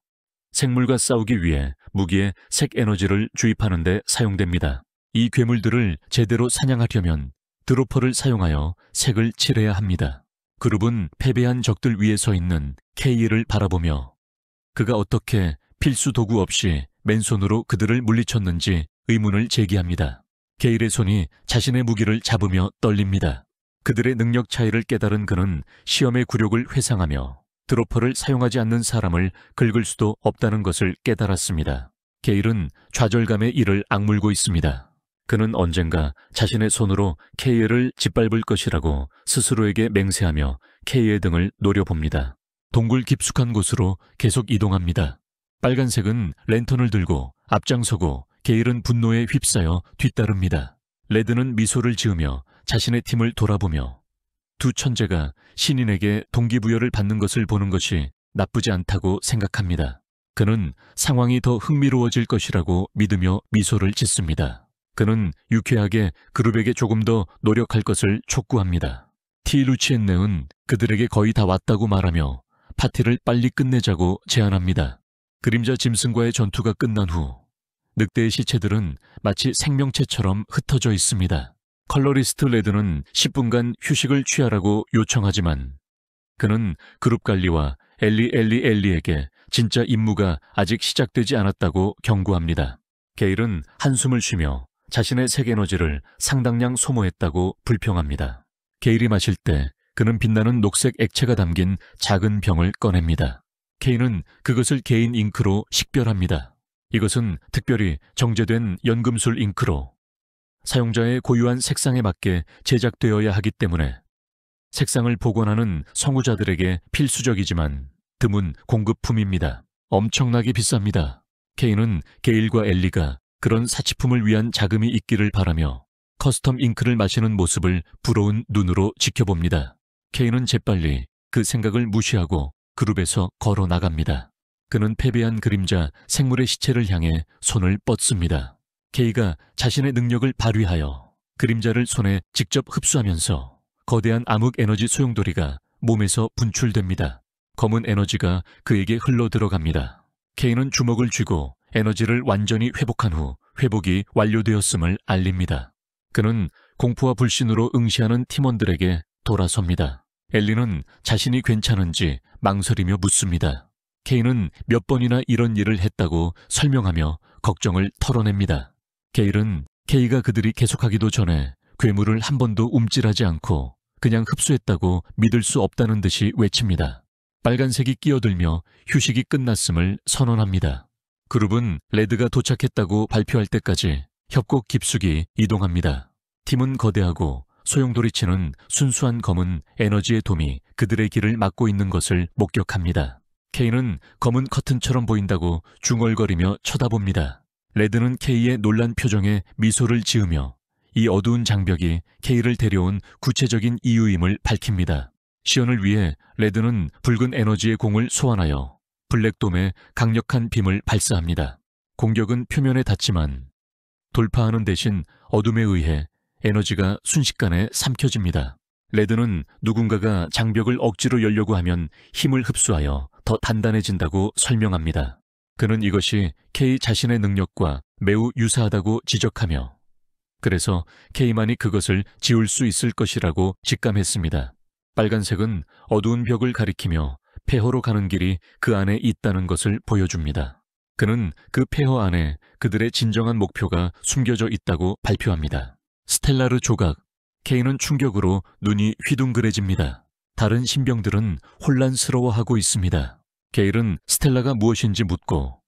생물과 싸우기 위해 무기에 색 에너지를 주입하는 데 사용됩니다. 이 괴물들을 제대로 사냥하려면 드로퍼를 사용하여 색을 칠해야 합니다. 그룹은 패배한 적들 위에 서 있는 K를 바라보며 그가 어떻게 필수 도구 없이 맨손으로 그들을 물리쳤는지 의문을 제기합니다. 게일의 손이 자신의 무기를 잡으며 떨립니다. 그들의 능력 차이를 깨달은 그는 시험의 굴욕을 회상하며 드로퍼를 사용하지 않는 사람을 긁을 수도 없다는 것을 깨달았습니다. 게일은 좌절감에 이를 악물고 있습니다. 그는 언젠가 자신의 손으로 K를 짓밟을 것이라고 스스로에게 맹세하며 K의 등을 노려봅니다. 동굴 깊숙한 곳으로 계속 이동합니다. 빨간색은 랜턴을 들고 앞장서고 게일은 분노에 휩싸여 뒤따릅니다. 레드는 미소를 지으며 자신의 팀을 돌아보며 두 천재가 신인에게 동기부여를 받는 것을 보는 것이 나쁘지 않다고 생각합니다. 그는 상황이 더 흥미로워질 것이라고 믿으며 미소를 짓습니다. 그는 유쾌하게 그룹에게 조금 더 노력할 것을 촉구합니다. 티 루치엔네은 그들에게 거의 다 왔다고 말하며 파티를 빨리 끝내자고 제안합니다. 그림자 짐승과의 전투가 끝난 후 늑대의 시체들은 마치 생명체처럼 흩어져 있습니다. 컬러리스트 레드는 10분간 휴식을 취하라고 요청하지만 그는 그룹 관리와 엘리에게 진짜 임무가 아직 시작되지 않았다고 경고합니다. 게일은 한숨을 쉬며 자신의 색 에너지를 상당량 소모했다고 불평합니다. 게일이 마실 때 그는 빛나는 녹색 액체가 담긴 작은 병을 꺼냅니다. 케이는 그것을 개인 잉크로 식별합니다. 이것은 특별히 정제된 연금술 잉크로 사용자의 고유한 색상에 맞게 제작되어야 하기 때문에 색상을 복원하는 성우자들에게 필수적이지만 드문 공급품입니다. 엄청나게 비쌉니다. 케이는 게일과 엘리가 그런 사치품을 위한 자금이 있기를 바라며 커스텀 잉크를 마시는 모습을 부러운 눈으로 지켜봅니다. 케이는 재빨리 그 생각을 무시하고 그룹에서 걸어 나갑니다. 그는 패배한 그림자 생물의 시체를 향해 손을 뻗습니다. 케이가 자신의 능력을 발휘하여 그림자를 손에 직접 흡수하면서 거대한 암흑 에너지 소용돌이가 몸에서 분출됩니다. 검은 에너지가 그에게 흘러 들어갑니다. 케이는 주먹을 쥐고 에너지를 완전히 회복한 후 회복이 완료되었음을 알립니다. 그는 공포와 불신으로 응시하는 팀원들에게 돌아섭니다. 엘리는 자신이 괜찮은지 망설이며 묻습니다. 케이는 몇 번이나 이런 일을 했다고 설명하며 걱정을 털어냅니다. 게일은 케이가 그들이 계속하기도 전에 괴물을 한 번도 움찔하지 않고 그냥 흡수했다고 믿을 수 없다는 듯이 외칩니다. 빨간색이 끼어들며 휴식이 끝났음을 선언합니다. 그룹은 레드가 도착했다고 발표할 때까지 협곡 깊숙이 이동합니다. 팀은 거대하고 소용돌이치는 순수한 검은 에너지의 돔이 그들의 길을 막고 있는 것을 목격합니다. 케이는 검은 커튼처럼 보인다고 중얼거리며 쳐다봅니다. 레드는 케이의 놀란 표정에 미소를 지으며 이 어두운 장벽이 케이를 데려온 구체적인 이유임을 밝힙니다. 시연을 위해 레드는 붉은 에너지의 공을 소환하여 블랙돔에 강력한 빔을 발사합니다. 공격은 표면에 닿지만 돌파하는 대신 어둠에 의해 에너지가 순식간에 삼켜집니다. 레드는 누군가가 장벽을 억지로 열려고 하면 힘을 흡수하여 더 단단해진다고 설명합니다. 그는 이것이 케이 자신의 능력과 매우 유사하다고 지적하며 그래서 케이만이 그것을 지울 수 있을 것이라고 직감했습니다. 빨간색은 어두운 벽을 가리키며 폐허로 가는 길이 그 안에 있다는 것을 보여줍니다. 그는 그 폐허 안에 그들의 진정한 목표가 숨겨져 있다고 발표합니다. 스텔라르 조각, 케이는 충격으로 눈이 휘둥그레집니다. 다른 신병들은 혼란스러워하고 있습니다. 게일은 스텔라가 무엇인지 묻고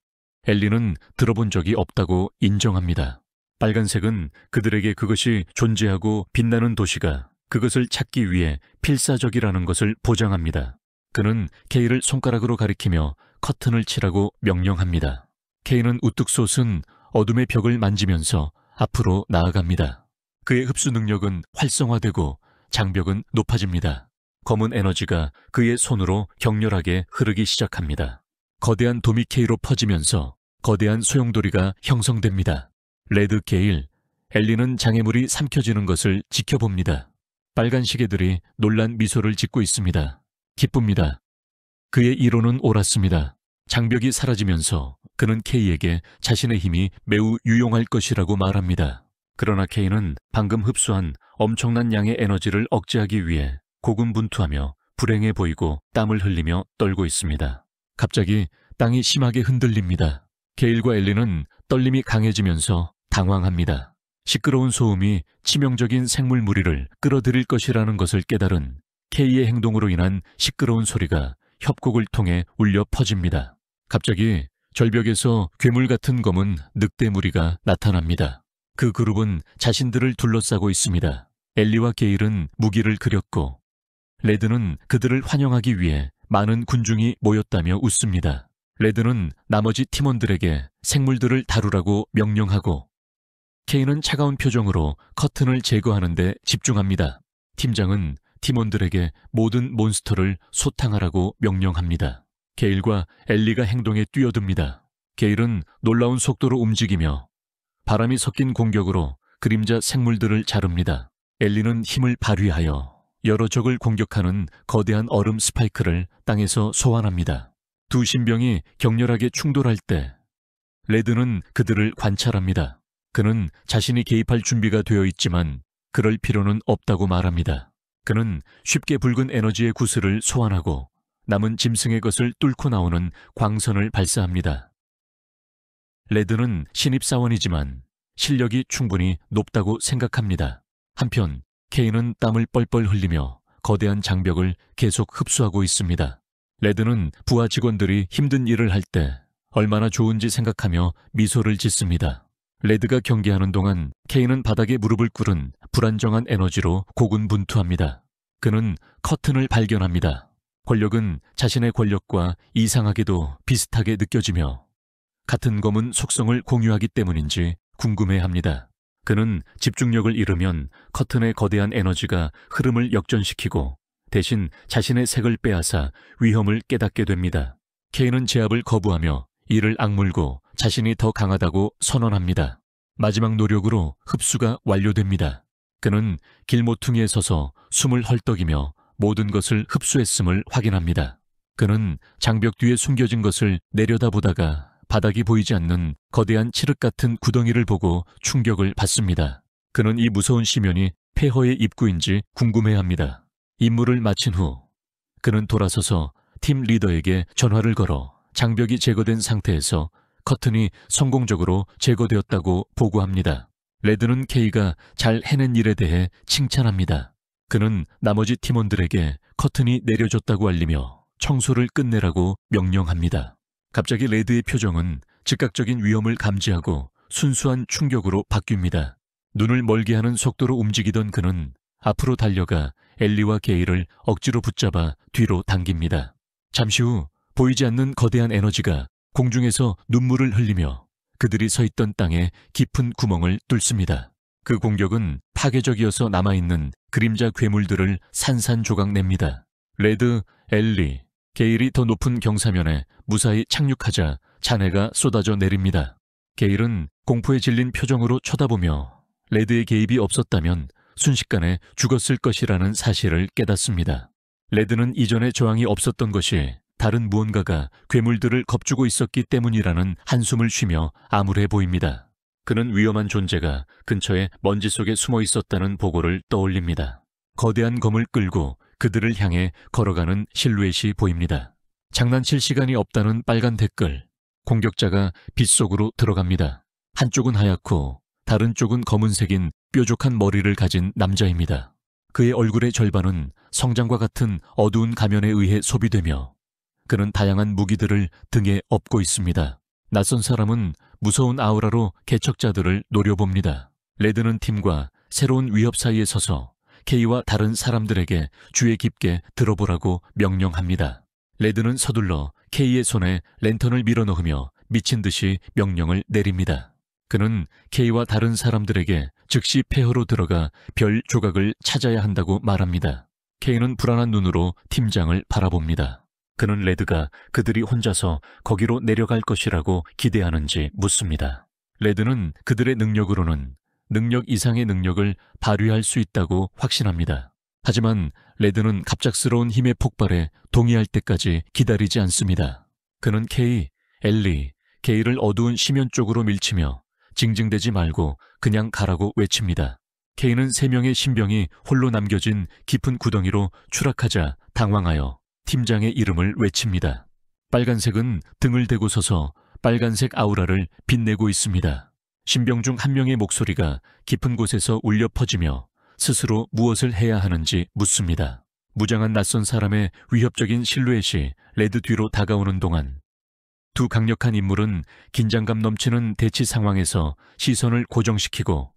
엘리는 들어본 적이 없다고 인정합니다. 빨간색은 그들에게 그것이 존재하고 빛나는 도시가 그것을 찾기 위해 필사적이라는 것을 보장합니다. 그는 케이를 손가락으로 가리키며 커튼을 치라고 명령합니다. 케이는 우뚝 솟은 어둠의 벽을 만지면서 앞으로 나아갑니다. 그의 흡수 능력은 활성화되고 장벽은 높아집니다. 검은 에너지가 그의 손으로 격렬하게 흐르기 시작합니다. 거대한 도미 케이로 퍼지면서 거대한 소용돌이가 형성됩니다. 레드 게일, 엘리는 장애물이 삼켜지는 것을 지켜봅니다. 빨간 시계들이 놀란 미소를 짓고 있습니다. 기쁩니다. 그의 이론은 옳았습니다. 장벽이 사라지면서 그는 케이에게 자신의 힘이 매우 유용할 것이라고 말합니다. 그러나 K는 방금 흡수한 엄청난 양의 에너지를 억제하기 위해 고군분투하며 불행해 보이고 땀을 흘리며 떨고 있습니다. 갑자기 땅이 심하게 흔들립니다. 게일과 엘리는 떨림이 강해지면서 당황합니다. 시끄러운 소음이 치명적인 생물 무리를 끌어들일 것이라는 것을 깨달은 K의 행동으로 인한 시끄러운 소리가 협곡을 통해 울려 퍼집니다. 갑자기 절벽에서 괴물 같은 검은 늑대 무리가 나타납니다. 그 그룹은 자신들을 둘러싸고 있습니다. 엘리와 게일은 무기를 그렸고 레드는 그들을 환영하기 위해 많은 군중이 모였다며 웃습니다. 레드는 나머지 팀원들에게 생물들을 다루라고 명령하고 K는 차가운 표정으로 커튼을 제거하는 데 집중합니다. 팀장은 팀원들에게 모든 몬스터를 소탕하라고 명령합니다. 게일과 엘리가 행동에 뛰어듭니다. 게일은 놀라운 속도로 움직이며 바람이 섞인 공격으로 그림자 생물들을 자릅니다. 엘리는 힘을 발휘하여 여러 적을 공격하는 거대한 얼음 스파이크를 땅에서 소환합니다. 두 신병이 격렬하게 충돌할 때 레드는 그들을 관찰합니다. 그는 자신이 개입할 준비가 되어 있지만 그럴 필요는 없다고 말합니다. 그는 쉽게 붉은 에너지의 구슬을 소환하고 남은 짐승의 것을 뚫고 나오는 광선을 발사합니다. 레드는 신입사원이지만 실력이 충분히 높다고 생각합니다. 한편 K는 땀을 뻘뻘 흘리며 거대한 장벽을 계속 흡수하고 있습니다. 레드는 부하 직원들이 힘든 일을 할 때 얼마나 좋은지 생각하며 미소를 짓습니다. 레드가 경계하는 동안 K는 바닥에 무릎을 꿇은 불안정한 에너지로 고군분투합니다. 그는 커튼을 발견합니다. 권력은 자신의 권력과 이상하게도 비슷하게 느껴지며 같은 검은 속성을 공유하기 때문인지 궁금해합니다. 그는 집중력을 잃으면 커튼의 거대한 에너지가 흐름을 역전시키고 대신 자신의 색을 빼앗아 위험을 깨닫게 됩니다. K는 제압을 거부하며 이를 악물고 자신이 더 강하다고 선언합니다. 마지막 노력으로 흡수가 완료됩니다. 그는 길모퉁이에 서서 숨을 헐떡이며 모든 것을 흡수했음을 확인합니다. 그는 장벽 뒤에 숨겨진 것을 내려다보다가 바닥이 보이지 않는 거대한 칠흑 같은 구덩이를 보고 충격을 받습니다. 그는 이 무서운 심연이 폐허의 입구인지 궁금해합니다. 임무를 마친 후 그는 돌아서서 팀 리더에게 전화를 걸어 장벽이 제거된 상태에서 커튼이 성공적으로 제거되었다고 보고합니다. 레드는 K가 잘 해낸 일에 대해 칭찬합니다. 그는 나머지 팀원들에게 커튼이 내려졌다고 알리며 청소를 끝내라고 명령합니다. 갑자기 레드의 표정은 즉각적인 위험을 감지하고 순수한 충격으로 바뀝니다. 눈을 멀게 하는 속도로 움직이던 그는 앞으로 달려가 엘리와 게일을 억지로 붙잡아 뒤로 당깁니다. 잠시 후 보이지 않는 거대한 에너지가 공중에서 눈물을 흘리며 그들이 서 있던 땅에 깊은 구멍을 뚫습니다. 그 공격은 파괴적이어서 남아있는 그림자 괴물들을 산산조각 냅니다. 레드, 엘리, 게일이 더 높은 경사면에 무사히 착륙하자 잔해가 쏟아져 내립니다. 게일은 공포에 질린 표정으로 쳐다보며 레드의 개입이 없었다면 순식간에 죽었을 것이라는 사실을 깨닫습니다. 레드는 이전에 저항이 없었던 것이 다른 무언가가 괴물들을 겁주고 있었기 때문이라는 한숨을 쉬며 암울해 보입니다. 그는 위험한 존재가 근처에 먼지 속에 숨어 있었다는 보고를 떠올립니다. 거대한 검을 끌고 그들을 향해 걸어가는 실루엣이 보입니다. 장난칠 시간이 없다는 빨간 댓글. 공격자가 빛 속으로 들어갑니다. 한쪽은 하얗고 다른 쪽은 검은색인 뾰족한 머리를 가진 남자입니다. 그의 얼굴의 절반은 성장과 같은 어두운 가면에 의해 소비되며 그는 다양한 무기들을 등에 업고 있습니다. 낯선 사람은 무서운 아우라로 개척자들을 노려봅니다. 레드는 팀과 새로운 위협 사이에 서서 K와 다른 사람들에게 주의 깊게 들어보라고 명령합니다. 레드는 서둘러 K의 손에 랜턴을 밀어넣으며 미친 듯이 명령을 내립니다. 그는 K와 다른 사람들에게 즉시 폐허로 들어가 별 조각을 찾아야 한다고 말합니다. K는 불안한 눈으로 팀장을 바라봅니다. 그는 레드가 그들이 혼자서 거기로 내려갈 것이라고 기대하는지 묻습니다. 레드는 그들의 능력으로는 능력 이상의 능력을 발휘할 수 있다고 확신합니다. 하지만 레드는 갑작스러운 힘의 폭발에 동의할 때까지 기다리지 않습니다. 그는 K, 엘리, 게일을 어두운 심연 쪽으로 밀치며 징징대지 말고 그냥 가라고 외칩니다. K는 3명의 신병이 홀로 남겨진 깊은 구덩이로 추락하자 당황하여 팀장의 이름을 외칩니다. 빨간색은 등을 대고 서서 빨간색 아우라를 빛내고 있습니다. 신병 중 한 명의 목소리가 깊은 곳에서 울려 퍼지며 스스로 무엇을 해야 하는지 묻습니다. 무장한 낯선 사람의 위협적인 실루엣이 레드 뒤로 다가오는 동안 두 강력한 인물은 긴장감 넘치는 대치 상황에서 시선을 고정시키고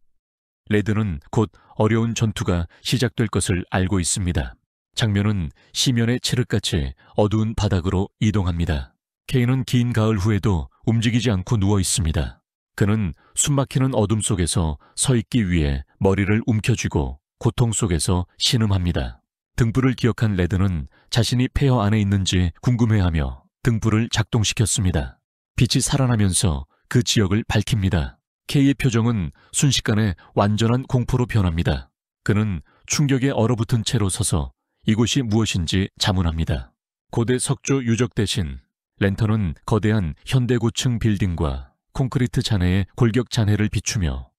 레드는 곧 어려운 전투가 시작될 것을 알고 있습니다. 장면은 시면의 칠흑같이 어두운 바닥으로 이동합니다. K는 긴 가을 후에도 움직이지 않고 누워 있습니다. 그는 숨막히는 어둠 속에서 서 있기 위해 머리를 움켜쥐고 고통 속에서 신음합니다. 등불을 기억한 레드는 자신이 폐허 안에 있는지 궁금해하며 등불을 작동시켰습니다. 빛이 살아나면서 그 지역을 밝힙니다. K의 표정은 순식간에 완전한 공포로 변합니다. 그는 충격에 얼어붙은 채로 서서 이곳이 무엇인지 자문합니다. 고대 석조 유적 대신 랜턴은 거대한 현대고층 빌딩과 콘크리트 잔해의 골격 잔해를 비추며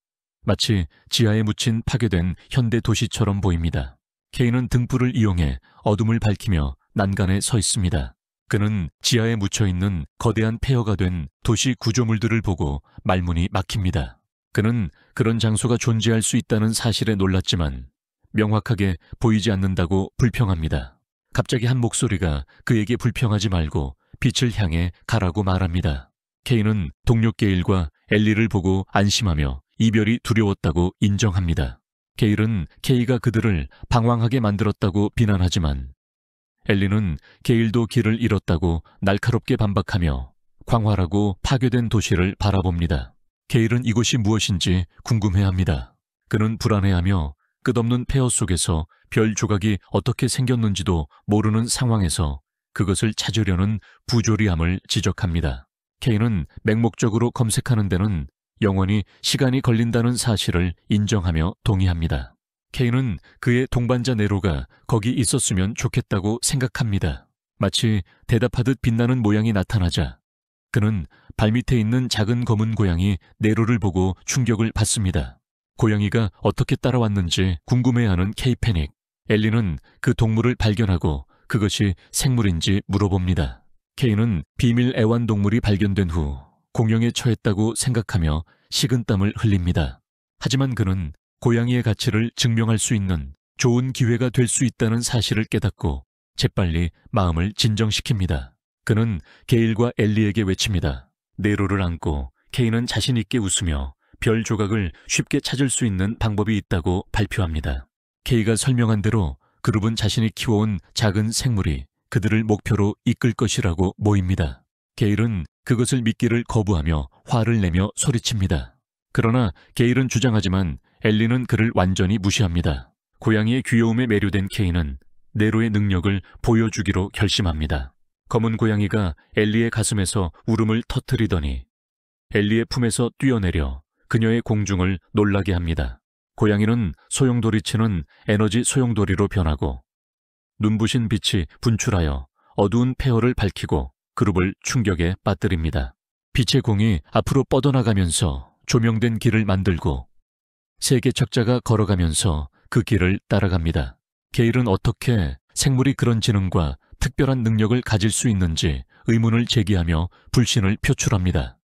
마치 지하에 묻힌 파괴된 현대 도시처럼 보입니다. K는 등불을 이용해 어둠을 밝히며 난간에 서 있습니다. 그는 지하에 묻혀있는 거대한 폐허가 된 도시 구조물들을 보고 말문이 막힙니다. 그는 그런 장소가 존재할 수 있다는 사실에 놀랐지만 명확하게 보이지 않는다고 불평합니다. 갑자기 한 목소리가 그에게 불평하지 말고 빛을 향해 가라고 말합니다. K는 동료 게일과 엘리를 보고 안심하며 이별이 두려웠다고 인정합니다. 게일은 K가 그들을 방황하게 만들었다고 비난하지만 엘리는 게일도 길을 잃었다고 날카롭게 반박하며 광활하고 파괴된 도시를 바라봅니다. 게일은 이곳이 무엇인지 궁금해합니다. 그는 불안해하며 끝없는 폐허 속에서 별 조각이 어떻게 생겼는지도 모르는 상황에서 그것을 찾으려는 부조리함을 지적합니다. K는 맹목적으로 검색하는 데는 영원히 시간이 걸린다는 사실을 인정하며 동의합니다. K는 그의 동반자 네로가 거기 있었으면 좋겠다고 생각합니다. 마치 대답하듯 빛나는 모양이 나타나자 그는 발밑에 있는 작은 검은 고양이 네로를 보고 충격을 받습니다. 고양이가 어떻게 따라왔는지 궁금해하는 K-패닉. 엘리는 그 동물을 발견하고 그것이 생물인지 물어봅니다. K는 비밀 애완동물이 발견된 후 공영에 처했다고 생각하며 식은땀을 흘립니다. 하지만 그는 고양이의 가치를 증명할 수 있는 좋은 기회가 될 수 있다는 사실을 깨닫고 재빨리 마음을 진정시킵니다. 그는 게일과 엘리에게 외칩니다. 네로를 안고 K는 자신 있게 웃으며 별 조각을 쉽게 찾을 수 있는 방법이 있다고 발표합니다. K가 설명한 대로 그룹은 자신이 키워온 작은 생물이 그들을 목표로 이끌 것이라고 모입니다. 게일은 그것을 믿기를 거부하며 화를 내며 소리칩니다. 그러나 게일은 주장하지만 엘리는 그를 완전히 무시합니다. 고양이의 귀여움에 매료된 K는 네로의 능력을 보여주기로 결심합니다. 검은 고양이가 엘리의 가슴에서 울음을 터뜨리더니 엘리의 품에서 뛰어내려 그녀의 공중을 놀라게 합니다. 고양이는 소용돌이치는 에너지 소용돌이로 변하고 눈부신 빛이 분출하여 어두운 폐허를 밝히고 그룹을 충격에 빠뜨립니다. 빛의 공이 앞으로 뻗어나가면서 조명된 길을 만들고 세계 척자가 걸어가면서 그 길을 따라갑니다. 게일은 어떻게 생물이 그런 지능과 특별한 능력을 가질 수 있는지 의문을 제기하며 불신을 표출합니다.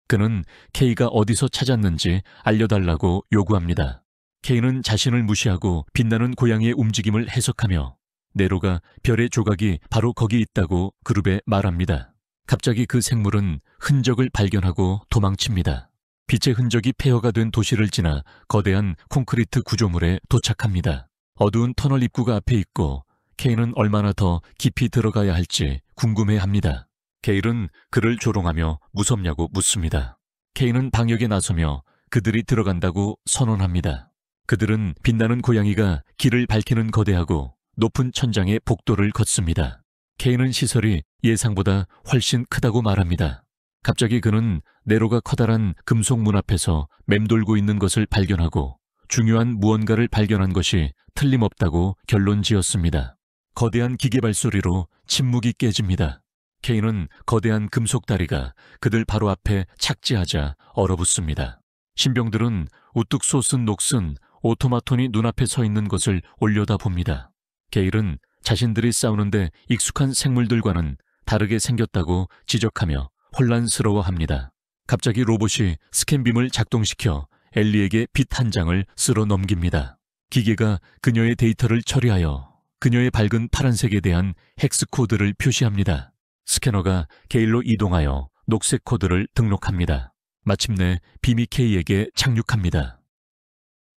그는 K가 어디서 찾았는지 알려달라고 요구합니다. K는 자신을 무시하고 빛나는 고양이의 움직임을 해석하며 네로가 별의 조각이 바로 거기 있다고 그룹에 말합니다. 갑자기 그 생물은 흔적을 발견하고 도망칩니다. 빛의 흔적이 폐허가 된 도시를 지나 거대한 콘크리트 구조물에 도착합니다. 어두운 터널 입구가 앞에 있고 K는 얼마나 더 깊이 들어가야 할지 궁금해합니다. 게일은 그를 조롱하며 무섭냐고 묻습니다. K는 방역에 나서며 그들이 들어간다고 선언합니다. 그들은 빛나는 고양이가 길을 밝히는 거대하고 높은 천장의 복도를 걷습니다. K는 시설이 예상보다 훨씬 크다고 말합니다. 갑자기 그는 네로가 커다란 금속 문 앞에서 맴돌고 있는 것을 발견하고 중요한 무언가를 발견한 것이 틀림없다고 결론 지었습니다. 거대한 기계 발소리로 침묵이 깨집니다. 케인은 거대한 금속 다리가 그들 바로 앞에 착지하자 얼어붙습니다. 신병들은 우뚝 솟은 녹슨 오토마톤이 눈앞에 서 있는 것을 올려다봅니다. 게일은 자신들이 싸우는데 익숙한 생물들과는 다르게 생겼다고 지적하며 혼란스러워합니다. 갑자기 로봇이 스캔빔을 작동시켜 엘리에게 빛 한 장을 쓸어 넘깁니다. 기계가 그녀의 데이터를 처리하여 그녀의 밝은 파란색에 대한 헥스 코드를 표시합니다. 스캐너가 게일로 이동하여 녹색 코드를 등록합니다. 마침내 비미 K에게 착륙합니다.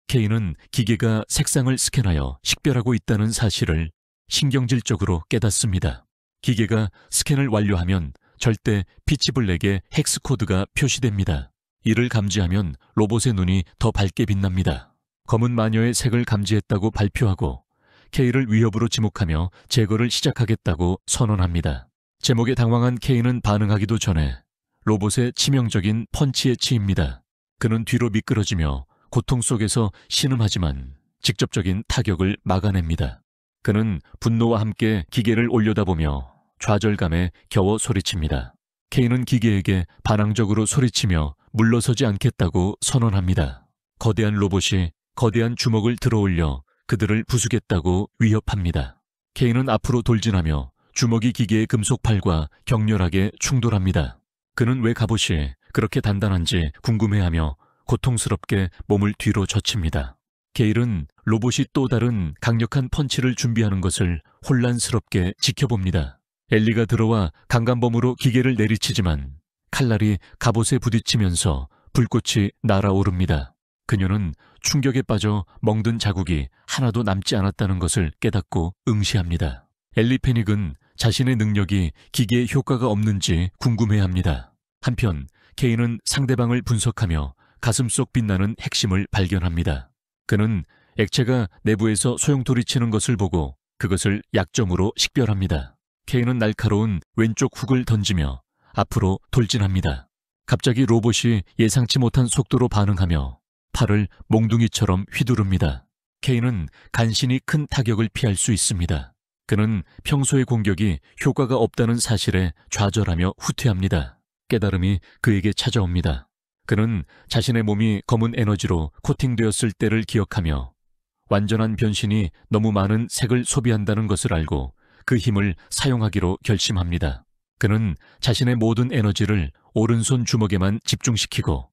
K는 기계가 색상을 스캔하여 식별하고 있다는 사실을 신경질적으로 깨닫습니다. 기계가 스캔을 완료하면 절대 피치블랙의 헥스 코드가 표시됩니다. 이를 감지하면 로봇의 눈이 더 밝게 빛납니다. 검은 마녀의 색을 감지했다고 발표하고 K를 위협으로 지목하며 제거를 시작하겠다고 선언합니다. 제목에 당황한 K는 반응하기도 전에 로봇의 치명적인 펀치에 치입니다. 그는 뒤로 미끄러지며 고통 속에서 신음하지만 직접적인 타격을 막아냅니다. 그는 분노와 함께 기계를 올려다보며 좌절감에 겨워 소리칩니다. K는 기계에게 반항적으로 소리치며 물러서지 않겠다고 선언합니다. 거대한 로봇이 거대한 주먹을 들어올려 그들을 부수겠다고 위협합니다. K는 앞으로 돌진하며 주먹이 기계의 금속 팔과 격렬하게 충돌합니다. 그는 왜 갑옷이 그렇게 단단한지 궁금해하며 고통스럽게 몸을 뒤로 젖힙니다. 게일은 로봇이 또 다른 강력한 펀치를 준비하는 것을 혼란스럽게 지켜봅니다. 엘리가 들어와 강간범으로 기계를 내리치지만 칼날이 갑옷에 부딪히면서 불꽃이 날아오릅니다. 그녀는 충격에 빠져 멍든 자국이 하나도 남지 않았다는 것을 깨닫고 응시합니다. 엘리 패닉은 자신의 능력이 기계에 효과가 없는지 궁금해합니다. 한편 케인은 상대방을 분석하며 가슴속 빛나는 핵심을 발견합니다. 그는 액체가 내부에서 소용돌이치는 것을 보고 그것을 약점으로 식별합니다. 케인은 날카로운 왼쪽 훅을 던지며 앞으로 돌진합니다. 갑자기 로봇이 예상치 못한 속도로 반응하며 팔을 몽둥이처럼 휘두릅니다. 케인은 간신히 큰 타격을 피할 수 있습니다. 그는 평소의 공격이 효과가 없다는 사실에 좌절하며 후퇴합니다. 깨달음이 그에게 찾아옵니다. 그는 자신의 몸이 검은 에너지로 코팅되었을 때를 기억하며 완전한 변신이 너무 많은 색을 소비한다는 것을 알고 그 힘을 사용하기로 결심합니다. 그는 자신의 모든 에너지를 오른손 주먹에만 집중시키고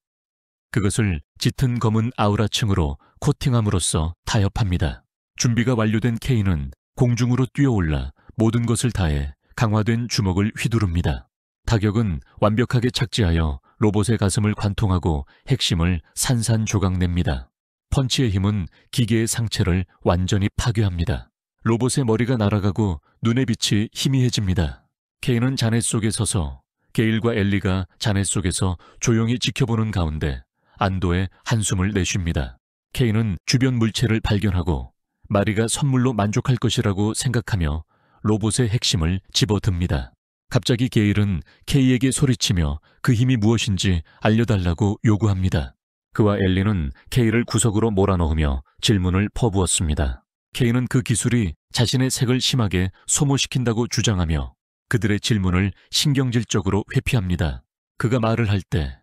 그것을 짙은 검은 아우라층으로 코팅함으로써 타협합니다. 준비가 완료된 케인은 공중으로 뛰어올라 모든 것을 다해 강화된 주먹을 휘두릅니다. 타격은 완벽하게 착지하여 로봇의 가슴을 관통하고 핵심을 산산조각냅니다. 펀치의 힘은 기계의 상체를 완전히 파괴합니다. 로봇의 머리가 날아가고 눈의 빛이 희미해집니다. 케인은 잔해 속에 서서 게일과 엘리가 잔해 속에서 조용히 지켜보는 가운데 안도의 한숨을 내쉽니다. 케인은 주변 물체를 발견하고 마리가 선물로 만족할 것이라고 생각하며 로봇의 핵심을 집어듭니다. 갑자기 게일은 케이에게 소리치며 그 힘이 무엇인지 알려달라고 요구합니다. 그와 엘리는 케이를 구석으로 몰아넣으며 질문을 퍼부었습니다. 케이는 그 기술이 자신의 색을 심하게 소모시킨다고 주장하며 그들의 질문을 신경질적으로 회피합니다. 그가 말을 할 때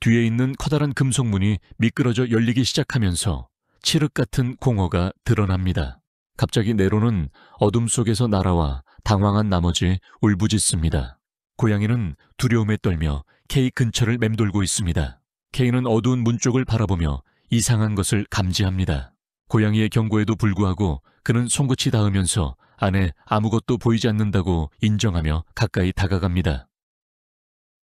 뒤에 있는 커다란 금속문이 미끄러져 열리기 시작하면서 칠흑 같은 공허가 드러납니다. 갑자기 네로는 어둠 속에서 날아와 당황한 나머지 울부짖습니다. 고양이는 두려움에 떨며 케이 근처를 맴돌고 있습니다. 케이는 어두운 문 쪽을 바라보며 이상한 것을 감지합니다. 고양이의 경고에도 불구하고 그는 송곳이 닿으면서 안에 아무것도 보이지 않는다고 인정하며 가까이 다가갑니다.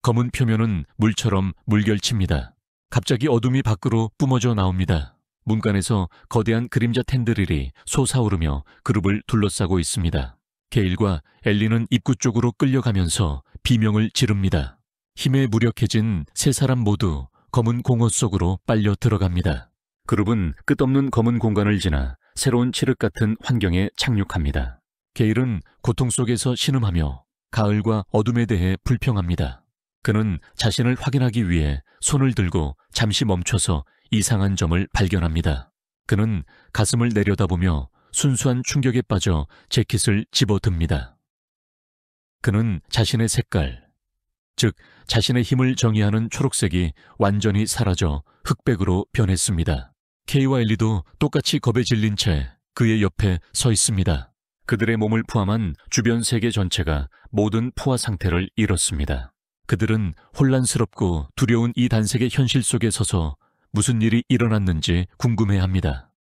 검은 표면은 물처럼 물결칩니다. 갑자기 어둠이 밖으로 뿜어져 나옵니다. 문간에서 거대한 그림자 텐드릴이 솟아오르며 그룹을 둘러싸고 있습니다. 게일과 엘리는 입구 쪽으로 끌려가면서 비명을 지릅니다. 힘에 무력해진 세 사람 모두 검은 공허 속으로 빨려 들어갑니다. 그룹은 끝없는 검은 공간을 지나 새로운 칠흑 같은 환경에 착륙합니다. 게일은 고통 속에서 신음하며 가을과 어둠에 대해 불평합니다. 그는 자신을 확인하기 위해 손을 들고 잠시 멈춰서 이상한 점을 발견합니다. 그는 가슴을 내려다보며 순수한 충격에 빠져 재킷을 집어듭니다. 그는 자신의 색깔, 즉 자신의 힘을 정의하는 초록색이 완전히 사라져 흑백으로 변했습니다. K와 엘리도 똑같이 겁에 질린 채 그의 옆에 서 있습니다. 그들의 몸을 포함한 주변 세계 전체가 모든 포화 상태를 잃었습니다. 그들은 혼란스럽고 두려운 이 단색의 현실 속에 서서 무슨 일이 일어났는지 궁금해합니다.